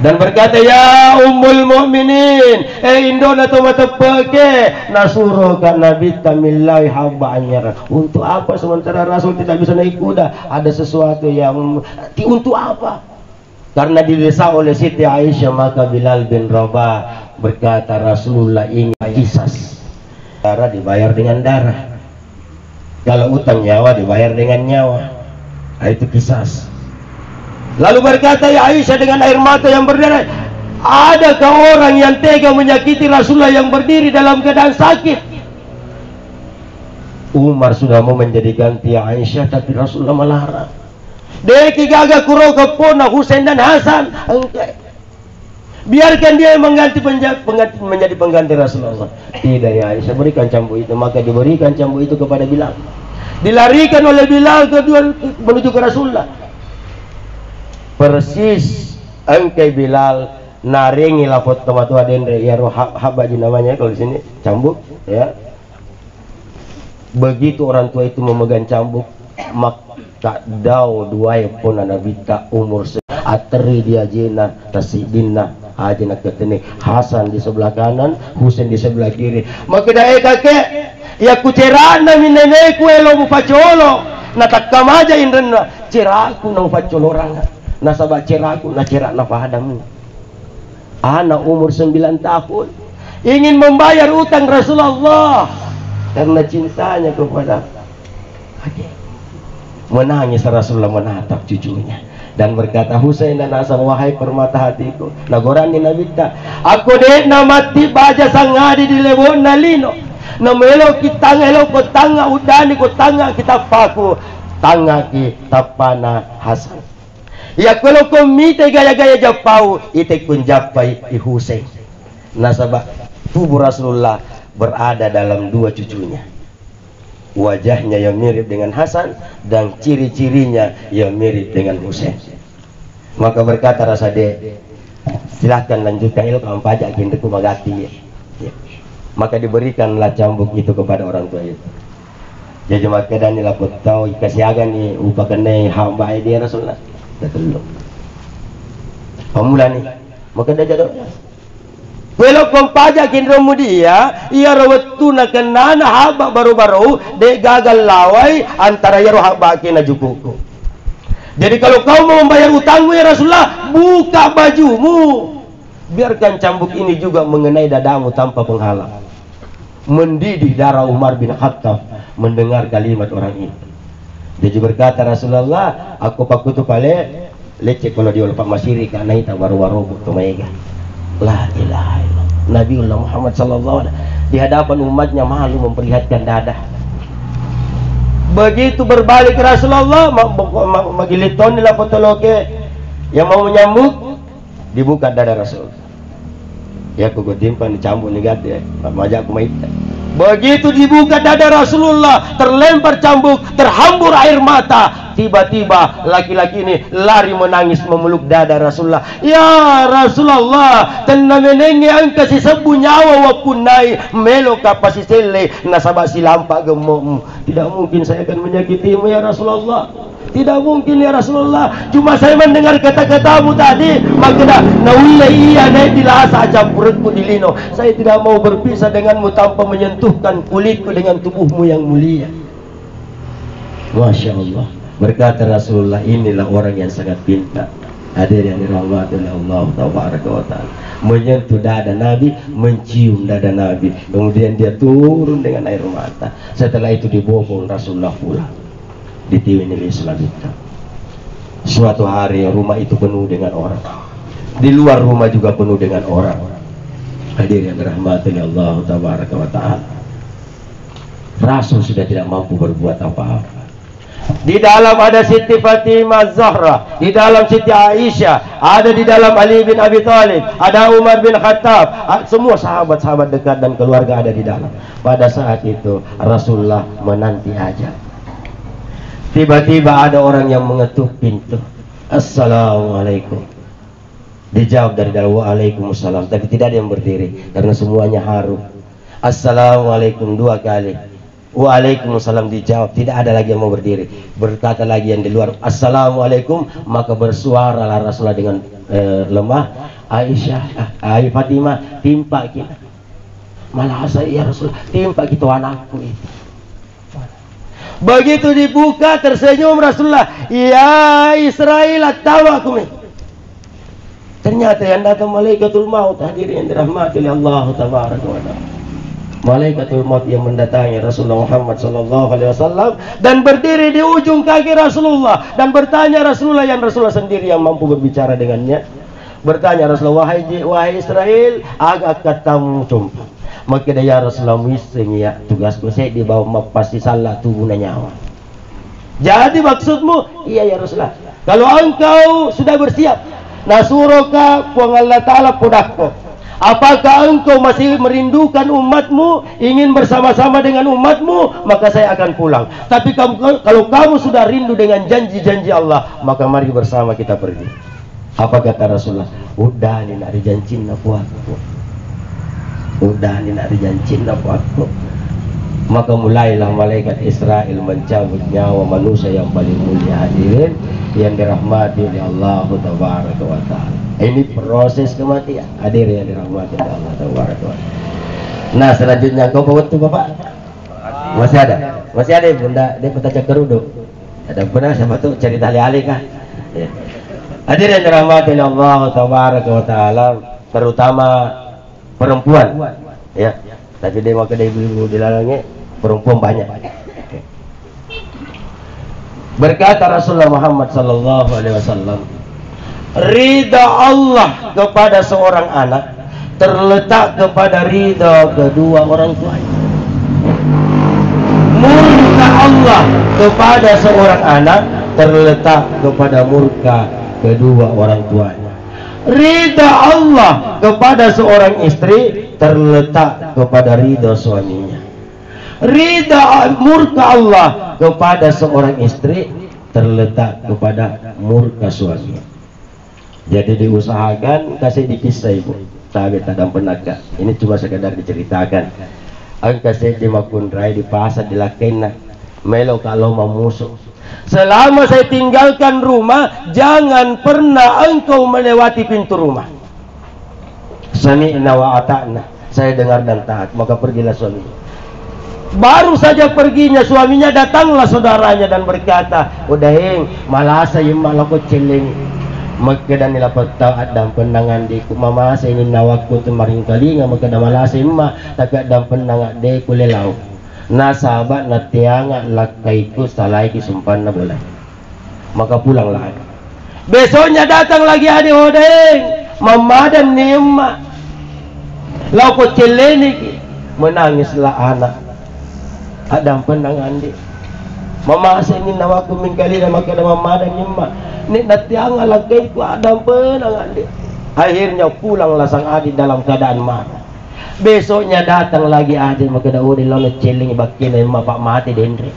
dan berkata, ya Ummul Mukminin, indona tu mata peke nasuruh kan Nabi tamillai hamba anyar. Untuk apa sementara Rasul tidak bisa naik kuda? Ada sesuatu yang untuk apa? Karena didesa oleh Siti Aisyah, maka Bilal bin Rabah berkata, Rasulullah ingin kisas. Darah dibayar dengan darah. Kalau utang nyawa dibayar dengan nyawa. Nah, itu kisas. Lalu berkata ya Aisyah dengan air mata yang berderai, adakah orang yang tega menyakiti Rasulullah yang berdiri dalam keadaan sakit? Umar sudah mau menjadi ganti Aisyah, tapi Rasulullah melarang. Deki gaga kuro kepona Husain dan Hasan, biarkan dia menjadi pengganti Rasulullah. Tidak ya Aisyah, berikan cambuk itu. Maka diberikan cambuk itu kepada Bilal. Dilarikan oleh Bilal menuju ke Rasulullah. Persis engkai Bilal naringi lapot tomatu adendre ya roh habaji namanya kalau di sini cambuk ya. Begitu orang tua itu memegang cambuk, maka dau duai pun Nabi tak umur ateri dia jina tasidina ajina ketene Hasan di sebelah kanan, Husain di sebelah kiri. Maka dae kakek ya kucerana minenekku elo mufacolo natakam aja indrena ceraku nang facolo ranga nasabak ceraku na cerak na pahadamu. Anak umur 9 tahun ingin membayar utang Rasulullah karena cintanya kepada adik. Menangis Rasulullah menatap cucunya dan berkata, Husain dan Hasan, wahai permata hatiku, nagorani nabita aku dek na mati baja sangadi di lebon nalino namelo kitanga elo ko tanga udani ko tanga kita paku tanga kita pana Hasan. Ya kalau komite gaya-gaya Japau ite kunjapai i Husain. Nasabah tubuh Rasulullah berada dalam 2 cucunya. Wajahnya yang mirip dengan Hasan dan ciri-cirinya yang mirip dengan Husain. Maka berkata Rasade, silahkan lanjutkan ilmu kamu pajak kindeku magati ya. Maka diberikanlah cambuk itu kepada orang tua itu. Jadi maka dan lapot tahu kasiagan ni upakanai hamba dia Rasulullah. Betul. Pemula nih, maka dia jatuh. Kalau pempajak indromu dia, ia rawat tuna kenana haba baru-baru, de gagal lawai antara ya roh haba kena jukuku. Jadi kalau kau mau membayar utangmu ya Rasulullah, buka bajumu, biarkan cambuk ini juga mengenai dadamu tanpa penghalang. Mendidih darah Umar bin Khattab mendengar kalimat orang itu. Dia berkata, Rasulullah, aku pakutu pale lecek kalau dia lupa masiri karena itu baru-baru butuh mega. La ilaha illallah. Nabiullah Muhammad sallallahu alaihi wasallam di hadapan umatnya malu memperlihatkan dada. Begitu berbalik Rasulullah magiliton nila potoloke yang mau menyambut dibuka dada Rasul. Ya aku timpan dicambuk nih gade, majak aku maita. Begitu dibuka dada Rasulullah, terlempar cambuk, terhambur air mata. Tiba-tiba laki-laki ini lari menangis memeluk dada Rasulullah. Ya Rasulullah, tenang menengi angka si sebu nyawa wapunai melo kapasisele nasabak silampak gemukmu. Tidak mungkin saya akan menyakitimu ya Rasulullah. Tidak mungkin ya Rasulullah. Cuma saya mendengar kata-katamu tadi, maka naulai iya naik dilasa campurku di lino. Saya tidak mau berpisah denganmu tanpa menyentuhkan kulitku dengan tubuhmu yang mulia. Masya Allah. Berkata Rasulullah, inilah orang yang sangat pintar. Hadir yang dirahmati oleh Allah Tabaraka wa Ta'ala. Menyentuh dada Nabi, mencium dada Nabi. Kemudian dia turun dengan air mata. Setelah itu dibopong Rasulullah pulang. Ditiwin Islam itu. Suatu hari rumah itu penuh dengan orang. Di luar rumah juga penuh dengan orang. Hadir yang dirahmati oleh Allah Tabaraka wa Ta'ala. Rasul sudah tidak mampu berbuat apa-apa. Di dalam ada Siti Fatimah Zahra, di dalam Siti Aisyah, ada di dalam Ali bin Abi Thalib, ada Umar bin Khattab, semua sahabat-sahabat dekat dan keluarga ada di dalam. Pada saat itu Rasulullah menanti ajal. Tiba-tiba ada orang yang mengetuk pintu. Assalamualaikum. Dijawab dari dalam, waalaikumsalam. Tapi tidak ada yang berdiri karena semuanya haru. Assalamualaikum dua kali. Waalaikumsalam dijawab. Tidak ada lagi yang mau berdiri. Berkata lagi yang di luar, Assalamualaikum. Maka bersuaralah Rasulullah dengan lemah. Aisyah, Fatimah, timpa kita. Malah saya ya Rasulullah, timpa kita anakku itu. Begitu dibuka tersenyum Rasulullah, ya Israel tawakum. Ternyata yang datang malaikatul maut. Hadirin yang dirahmati oleh Allah Tabaraka wa Ta'ala. Malaikatul maut yang mendatangi Rasulullah Muhammad sallallahu alaihi wasallam dan berdiri di ujung kaki Rasulullah dan bertanya Rasulullah, yang Rasulullah sendiri yang mampu berbicara dengannya. Bertanya Rasulullah, wahai Israel, agak katamu tumpah. Maka dia ya Rasulullah wising ya tugasku saya di bawah pasti salah tubuhnya nyawa. Jadi maksudmu, iya ya Rasulullah, kalau engkau sudah bersiap nasuroka puang Allah Ta'ala podakko, apakah engkau masih merindukan umatmu, ingin bersama-sama dengan umatmu, maka saya akan pulang. Tapi kalau kamu sudah rindu dengan janji-janji Allah, maka mari bersama kita pergi. Apa kata Rasulullah? Udah nih nak janji nak buatku. Udah nih nak janji nak buatku. Maka mulailah malaikat Israel mencabut nyawa manusia yang paling mulia. Hadirin yang dirahmati oleh Allah Tabaraka wa Ta'ala. Ini proses kematian. Hadirin yang dirahmati oleh Allah Tabaraka wa Ta'ala. Nah selanjutnya kau bawa tu Bapak? Masih ada? Masih ada Bunda? Dia petacak kerudung. Ada pernah siapa tu cerita alih-alih kah? Ya. Hadirin yang dirahmati oleh Allah Tabaraka wa Ta'ala, terutama perempuan. Ya. Tapi dia maka dia ibu-ibu dilalangnya perempuan banyak. Berkata Rasulullah Muhammad sallallahu alaihi wasallam, ridha Allah kepada seorang anak terletak kepada ridha kedua orang tuanya. Murka Allah kepada seorang anak terletak kepada murka kedua orang tuanya. Ridha Allah kepada seorang istri terletak kepada ridha suaminya. Ridha murka Allah kepada seorang istri terletak kepada murka suaminya. Jadi diusahakan kasih dikisah ibu. Tapi tak ada penaga. Ini cuma sekedar diceritakan. Ang kasih di makundrai di pasar di lakena. Melo kalau memusuh. Selama saya tinggalkan rumah, jangan pernah engkau melewati pintu rumah. Sami'na wa ata'na. Saya dengar dan taat. Maka pergilah suaminya. Baru saja perginya suaminya, datanglah saudaranya dan berkata, udah heng, malah saya malah kau celeng. Maka dan nilapat taat dan penangan diku. Mama saya ini nawakku tu maring kalinga. Maka dan malah saya emak. Tapi dan penangan diku lelau. Na sahabat na tianga lakaiku salai kisumpan na boleh. Maka pulanglah. Besoknya datang lagi adik odeng, mama dan emak. Lau ko celeni menangislah anak. Ada penangan di. Mama saya ini nawaku mingkali dan maka ada mama dan emak. Ni na tianga lakaiku ada penangan di. Akhirnya pulanglah sang adik dalam keadaan marah. Besoknya datang lagi adik, maka dah udah lalu celing bakin emak pak mati dendre.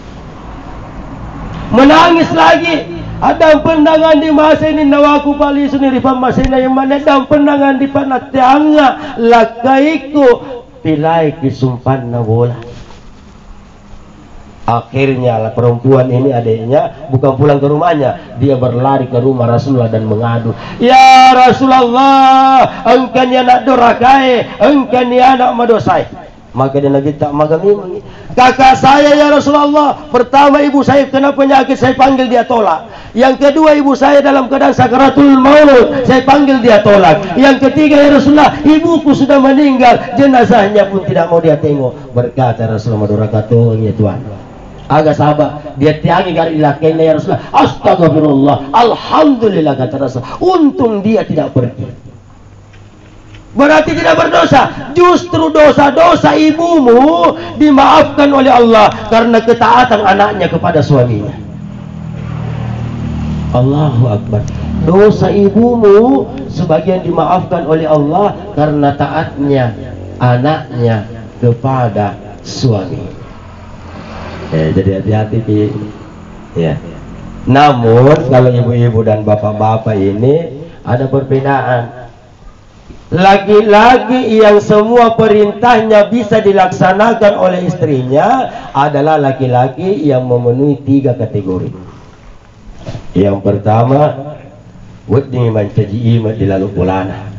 menangis lagi. Ada pendangan di masa ini nawaku pali sendiri pamasina yang mana dan pendangan di panatianga lakaiku pilai kisumpan na bola. Akhirnya perempuan ini adiknya bukan pulang ke rumahnya, dia berlari ke rumah Rasulullah dan mengadu, ya Rasulullah, engkau ni anak dorakai, engkau ni anak madosai. Maka dia Nabi tak magang, kakak saya ya Rasulullah, pertama ibu saya kena penyakit, saya panggil dia tolak. Yang kedua ibu saya dalam keadaan sakaratul maut, saya panggil dia tolak. Yang ketiga ya Rasulullah, ibuku sudah meninggal, jenazahnya pun tidak mau dia tengok. Berkata Rasulullah madurakatul ya Tuhan, agak sabar, dia tiangi gari lakainya ya Rasulullah. Astagfirullah, alhamdulillah kata Rasulullah, untung dia tidak pergi. Berarti tidak berdosa. Justru dosa-dosa ibumu dimaafkan oleh Allah karena ketaatan anaknya kepada suaminya. Allahu Akbar. Dosa ibumu sebagian dimaafkan oleh Allah karena taatnya anaknya kepada suami. Jadi hati-hati ya. Namun kalau ibu-ibu dan bapak-bapak ini ada perbedaan. Laki-laki yang semua perintahnya bisa dilaksanakan oleh istrinya adalah laki-laki yang memenuhi 3 kategori. Yang pertama, wadni mancaji iman dilalu pulana.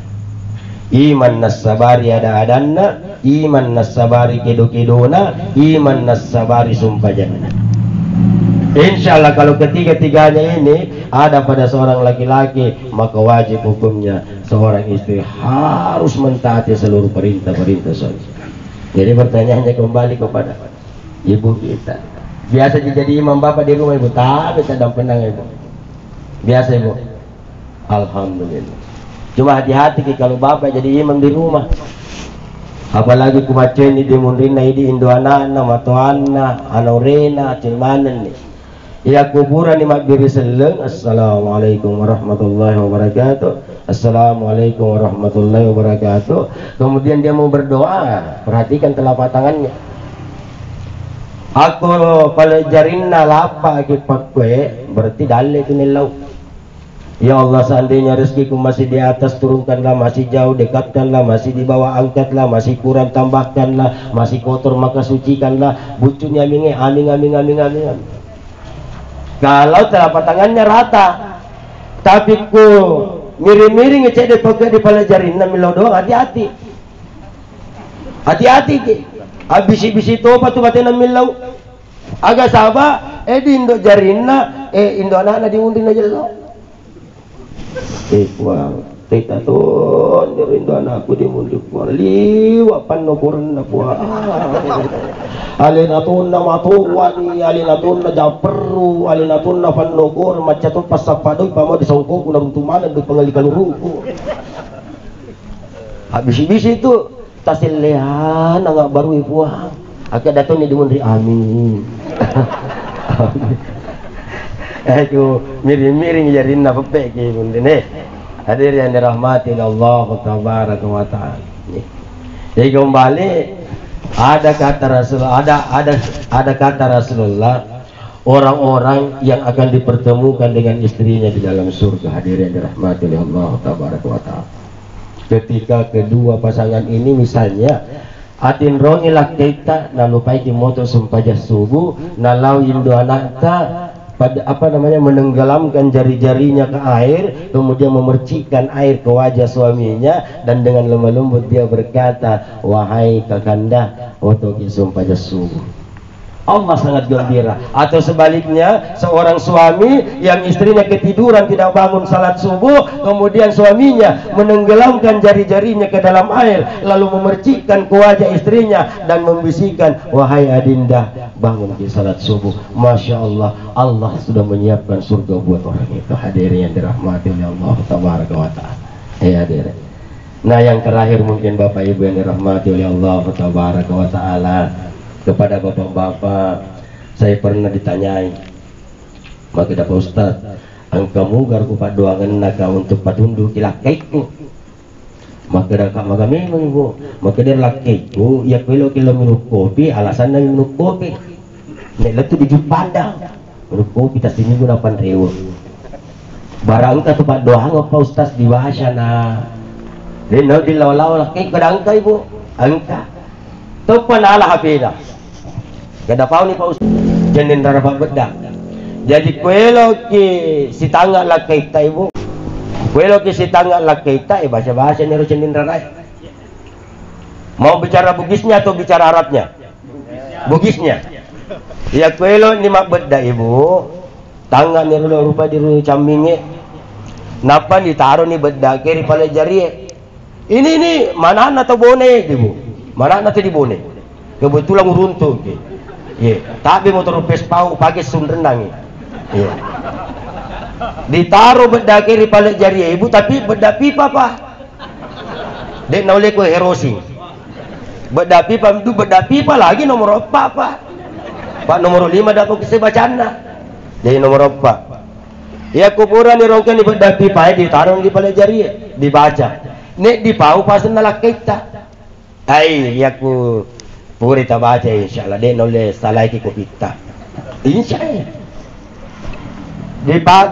Iman nasabari ada-adanna, iman nasabari kedo-kedona, iman nasabari sumpah jannah. Insya Allah kalau ketiga-tiganya ini ada pada seorang laki-laki, maka wajib hukumnya seorang istri harus mentaati seluruh perintah-perintah suami. Jadi pertanyaannya kembali kepada ibu kita. Biasa jadi imam bapak di rumah ibu, tapi tidak pernah ibu. Biasa ibu. Alhamdulillah. Cuma hati-hati kalau bapak jadi imam di rumah. Apalagi kumaceni di mundina di Indoana, Matoana, Anorena, Cilmanan nih. Ya kuburan di makbiri seleng. Assalamualaikum warahmatullahi wabarakatuh. Assalamualaikum warahmatullahi wabarakatuh. Kemudian dia mau berdoa, perhatikan telapak tangannya. Aku kalau jarinna lapa akibat kue berarti dalil itu nilau. Ya Allah, seandainya rezekiku masih di atas, turunkanlah, masih jauh dekatkanlah, masih di bawah angkatlah, masih kurang tambahkanlah, masih kotor maka sucikanlah. Bucunya amin amin amin amin amin. Kalau telapak tangannya rata, tapi ku miring-miring ngecek di pelajarin namilau doang, hati-hati. Hati-hati ki. Abisi-bisi topa tu batin namilau. Agak sabar, di indo jarinna, indo anak-anak diundin aja lo. Wah, kita tuh indo anakku diundin kuah. Liwa panokuran na kuah. Alinatun na matuwani, alinatun na japeru, alinatun na panokur, macatun pasapadoy pamo di songkok ulang tumanan di pengalikan ruku. Habis-habis itu tasilehan nggak baru ibu. Agak datang ni dimundri amin. Aku miring-miring jadi napepek ke mundri nih. Hadir yang dirahmati Allah tabaraka wa ta'ala. Jadi kembali ada kata Rasulullah, ada kata Rasulullah, orang-orang yang akan dipertemukan dengan istrinya di dalam surga. Hadirin dirahmati oleh Allah tabaraka wa ta'ala. Ketika kedua pasangan ini misalnya atin rongi lakita nalupai kimoto sumpah subuh nalau indo anakta pada menenggelamkan jari-jarinya ke air, kemudian memercikkan air ke wajah suaminya dan dengan lemah lembut dia berkata, wahai kakanda, otoki sumpah subuh. Allah sangat gembira. Atau sebaliknya, seorang suami yang istrinya ketiduran tidak bangun salat subuh, kemudian suaminya menenggelamkan jari-jarinya ke dalam air lalu memercikkan ke wajah istrinya dan membisikkan, wahai adinda, bangun di salat subuh. Masya Allah, Allah sudah menyiapkan surga buat orang itu. Hadirin yang dirahmati oleh Allah tabaraka wa ta'ala. Hadirin. Nah, yang terakhir mungkin Bapak Ibu yang dirahmati oleh Allah tabaraka wa ta'ala, kepada bapak-bapak saya pernah ditanyai, maka dapat Ustaz, angkamu garku paduangan naka untuk patundu kilakaiku, maka memang ibu, maka dia lakaiku ya kilo minum kopi, alasan minum kopi nek letu di Padang kopi tas ini guna 8.000 barang ka tempat doa ngapa ustaz di bahasa na dino di law lah kay kadang ka ibu angka to panala hapida kada pau ni pa ustaz janin rara beda jadi kuelo ki si tangga la kay ta ibu kuelo ki si tangga la kay ta bahasa ni ro janin rara mau bicara Bugisnya atau bicara Arabnya? Bugisnya. Ya kuelo ni mak beda ibu. Tangga ni rupa di caminge. Napa ditaruh ni beda kiri pala jari. Ini mana atau bone ibu? Mana atau di bone? Kebetulan runtuh. Iya. Tapi motor Vespa pakai sunrenang. Iya. Ditaruh beda kiri pala jari ibu tapi beda pipa pak. Dek naule ko herosing. Beda pipa lagi nomor apa pak nomor 5 dapat kisah bacana jadi nomor apa ya kuburan ni rongkan di beda pipa ditaruh di pala jari dibaca nek di pau pas nalak kita ai ya ku puri ta baca insyaallah de nole salai ki kopita insyaallah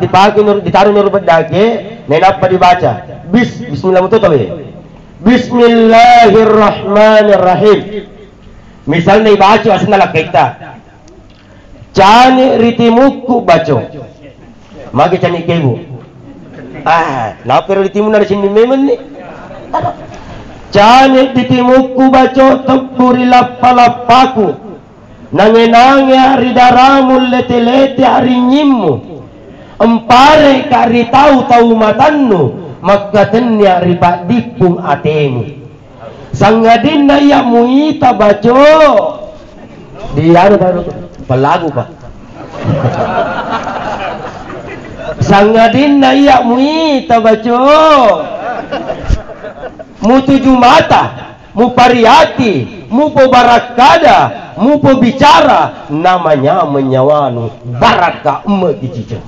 dipagi ditaruh nur beda ke nek apa dibaca bismillah mutu tahu Bismillahirrahmanirrahim. Misalnya baca asal kita. Cani ritimuku baca. Magi cani kebu. Napa ritimu dari sini memang ni? Cani ritimuku baca teburi lapalapaku. Nange hari daramu lete-lete hari nyimu. Empare kari tahu matannu. Maka tenya riba dipung atemu sangadina ya muita baco dia baru pelagu pak sangadina ya muita baco mu 7 mata mu pariati mu barakada mu bicara namanya menyawanu baraka emak dicicil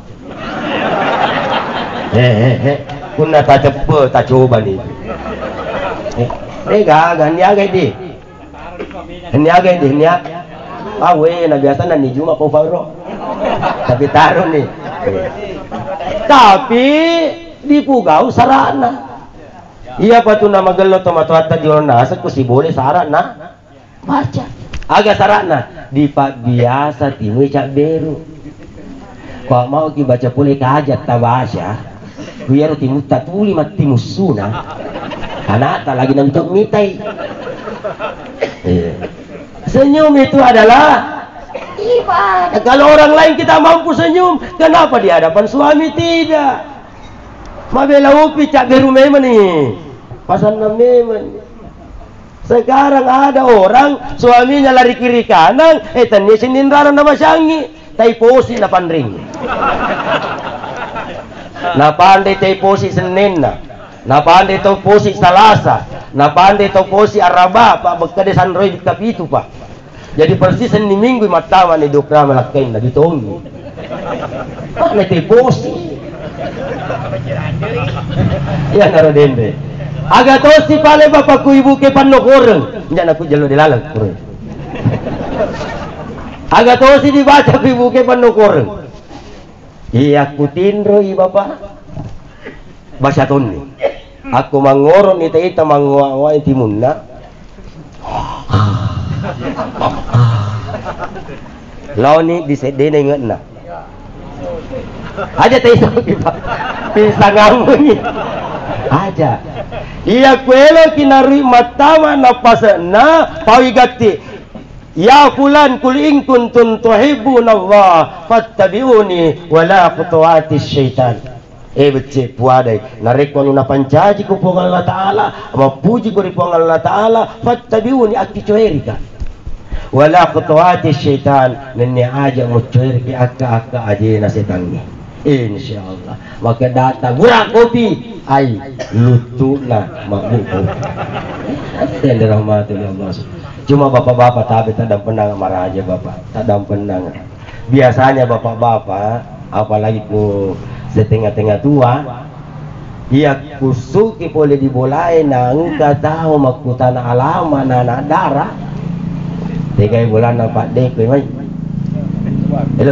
kuna tak cepat tak coba ni gak niaga di niaga awe na biasa na ni Juma po faro tapi taruh nih tapi di Pugau sarana iya pa tu nama gelo tomatata di orang nasa ku si boleh sarana baca agak sarana di pak biasa timu cak beru kok mau ki baca pulih kajat tabasya biar timu tatuli mati musuna anak tak lagi nonton mitai senyum itu adalah ibadah kalau orang lain kita mampu senyum kenapa di hadapan suami tidak mabela upi cak beru memang nih pasan memang sekarang ada orang suaminya lari kiri kanan tanya sinindra nama syangi taiposi 8 ring na pandai taiposi Senin na pandai taiposi Salasa na pandai taiposi Araba pak bekade sanroy di kapitu pak jadi persis Senin Minggu matama ni dokra malakain na ditonggi na taiposi ya narodende agak tosi pale bapakku ibu ke panokoreng jangan aku jalo dilalang agak tosi dibaca ibu ke panokoreng iya aku tindro i bapak bahasa tuni aku mangoron ita mangwawa timunna lawan ni disedene ngeuna aja teh kita pisang ngamu aja iya kuelo kinari matama napasana pawigati ya fulan kul in kuntum tuhibbuna Allah fattabi'uni wala khutuwati syaitan becce puadai narekon una pancaji ko po Allah taala mapuji ko po Allah taala fattabi'uni akicoerika wala khutuwati syaitan nenne aja mo coerki akka aje na setan ni insyaallah maka datang murah kopi ai lutuna mabuk dan dirahmati Allah cuma bapak-bapak tapi tak ada penang marah aja bapak tak ada penang biasanya bapak-bapak apalagi ku setengah-tengah tua iya kusuki boleh dibolai nang tahu maku tanah alama nana darah 3 bulan nampak dek memang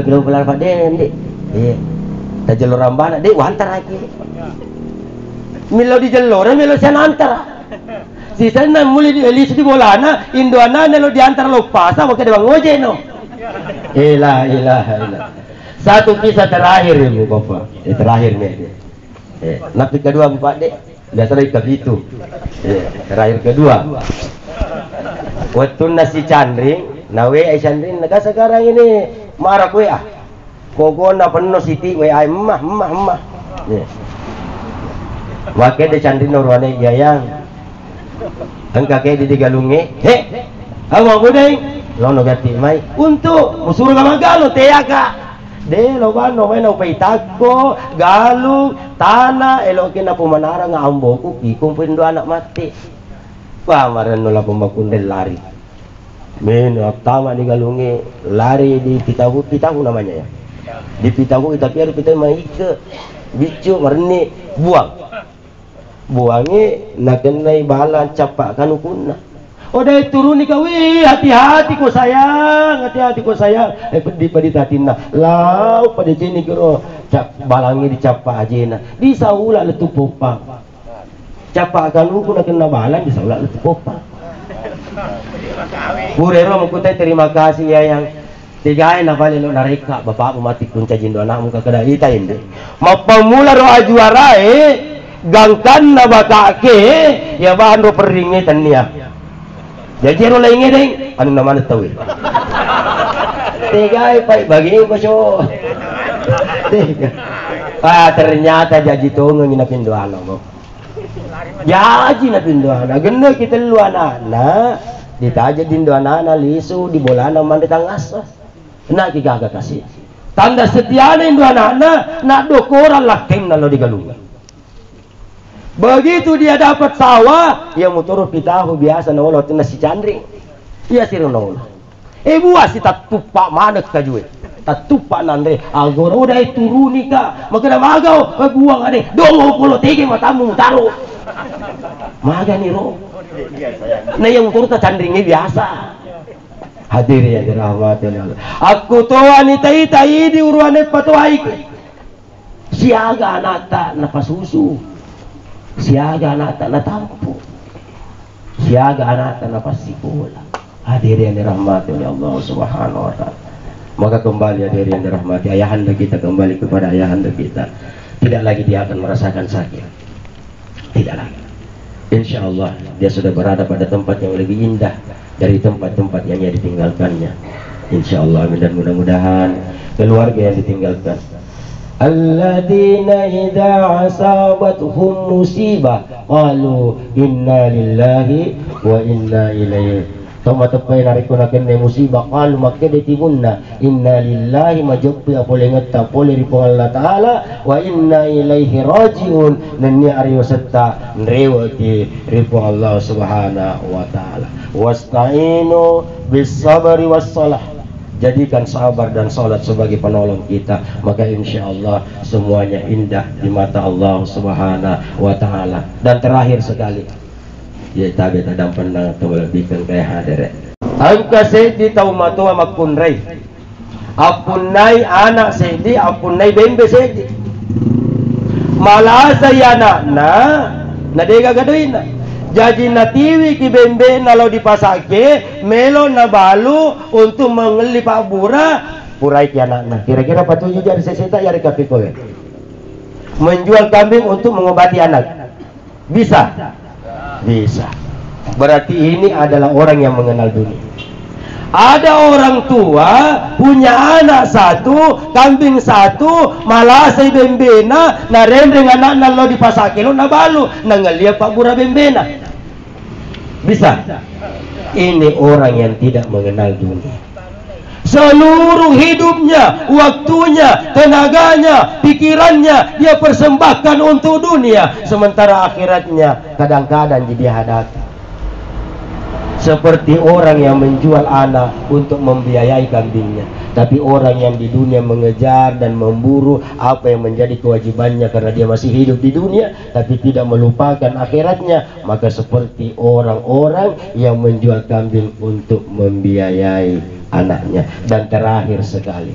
Kilo pelar Pak Den dek. Iya. Ta jalur rambana dek wantar lagi. Milo di jalur, milo sian antar. Sisa na muli di elis di bolana, Indoana nelo di antar lo pasa, maka dia ngoje no. Ilah. Satu kisah terakhir ibu bapak, terakhir nih. Napi kedua Pak dek, biasa lagi begitu. Terakhir kedua. Waktu nasi candring, nawe candring, naga sekarang ini marah kue ah. Kogo na penuh siti we ay emah. Maka de candring norwane gayang. Angka kayak di galunge, awak budeng, lo nogati mai, untuk musuh sama galu teaka, de lo bano mai no peitako, galu, tanah, elokin na pumanara nga amboku, kikung pindo anak mati, wah maran nula pembakundel lari, men tama di galunge, lari di pitahu namanya ya, di pitahu kita piar pitahu mai ke, bicu marni buangnya nak kenai balan capak kan ukunna. Oh dah turun ni kawi, hati-hati ko sayang, pedi tatina. Lau pada sini kiro balangnya dicapak aja na. Di saula letu popang. Capak kan ukun nak kena balan di saula letu popang. Burero mengkutai terima kasih ya yang tigain apa lelo nareka bapak mati kunca jindo anak muka kedai tain deh. Mau pemula roh juara gangkan na bakake ya bahan ro peringi tania jadi ro lainge ding anu namanya tahu tigai pai bagi baso ternyata jadi tongo ngina pindoana mo jadi na pindoana gende kita lu anak ditaja dindo anak lisu di bolana mande tangas na kigaga kasih tanda setiane indo anak nak dokora laking nalo di galungan. Begitu dia dapat sawah, ia motor pitahu biasa nolot nasi candring. Ia siru nolot. Buah si tak tupak mana kajue. Tak tupak nandre. Agora udah turun nikah. Maka dah magau. Buang ade. Dongo polo tege matamu taruh. Maga nih ro. Nah yang motor tak candringnya biasa. Hadir ya dirahmati Allah. Aku to wanita itai di uruanet patuai. Siaga anata napas susu. Siaga anak tak nak tampu, siaga anak tak nak pasti bola. Hadirin yang dirahmati oleh Allah Subhanahu Wa Taala. Maka kembali hadirin yang dirahmati, ayahanda kita kembali kepada ayahanda kita. Tidak lagi dia akan merasakan sakit, tidak lagi. Insya Allah dia sudah berada pada tempat yang lebih indah dari tempat-tempat yang ia ditinggalkannya. Insya Allah dan mudah-mudahan keluarga yang ditinggalkan. Alladzina idza asabatuhum musibah qalu inna lillahi wa inna ilaihi. Tama tapai nariko na kene musibah qalu makede timunna inna lillahi majabbi apole ngata apole ripo Allah taala wa inna ilaihi rajiun nanni ariyo setta nrewati ripo Allah subhanahu wa taala. Wasta'inu bis sabri was salah. Jadikan sabar dan salat sebagai penolong kita, maka insya Allah semuanya indah di mata Allah Subhanahu Wa Taala. Dan terakhir sekali, ya tabi tadam pandang terlebihkan kayak hadir. Angka sedi tau matua makunrai, apunai anak sedi, apunai bembe sedi. Malah saya anak nadega gadoina. Jadi natiwi ki bembe nalo dipasake melo na balu untuk mengeli pak bura purai ki anak. Kira-kira patunya jadi seseta ya rekapi kowe. Menjual kambing untuk mengobati anak. Bisa? Bisa. Berarti ini adalah orang yang mengenal dunia. Ada orang tua punya anak satu, kambing satu, malah say bembena, na rendeng anak nalo dipasake lo na balu, nangalia pak bura bembena. Bisa? Ini orang yang tidak mengenal dunia. Seluruh hidupnya, waktunya, tenaganya, pikirannya dia persembahkan untuk dunia, sementara akhiratnya kadang-kadang dia hadapi. Seperti orang yang menjual anak untuk membiayai kambingnya, tapi orang yang di dunia mengejar dan memburu apa yang menjadi kewajibannya karena dia masih hidup di dunia, tapi tidak melupakan akhiratnya, maka seperti orang-orang yang menjual kambing untuk membiayai anaknya. Dan terakhir sekali,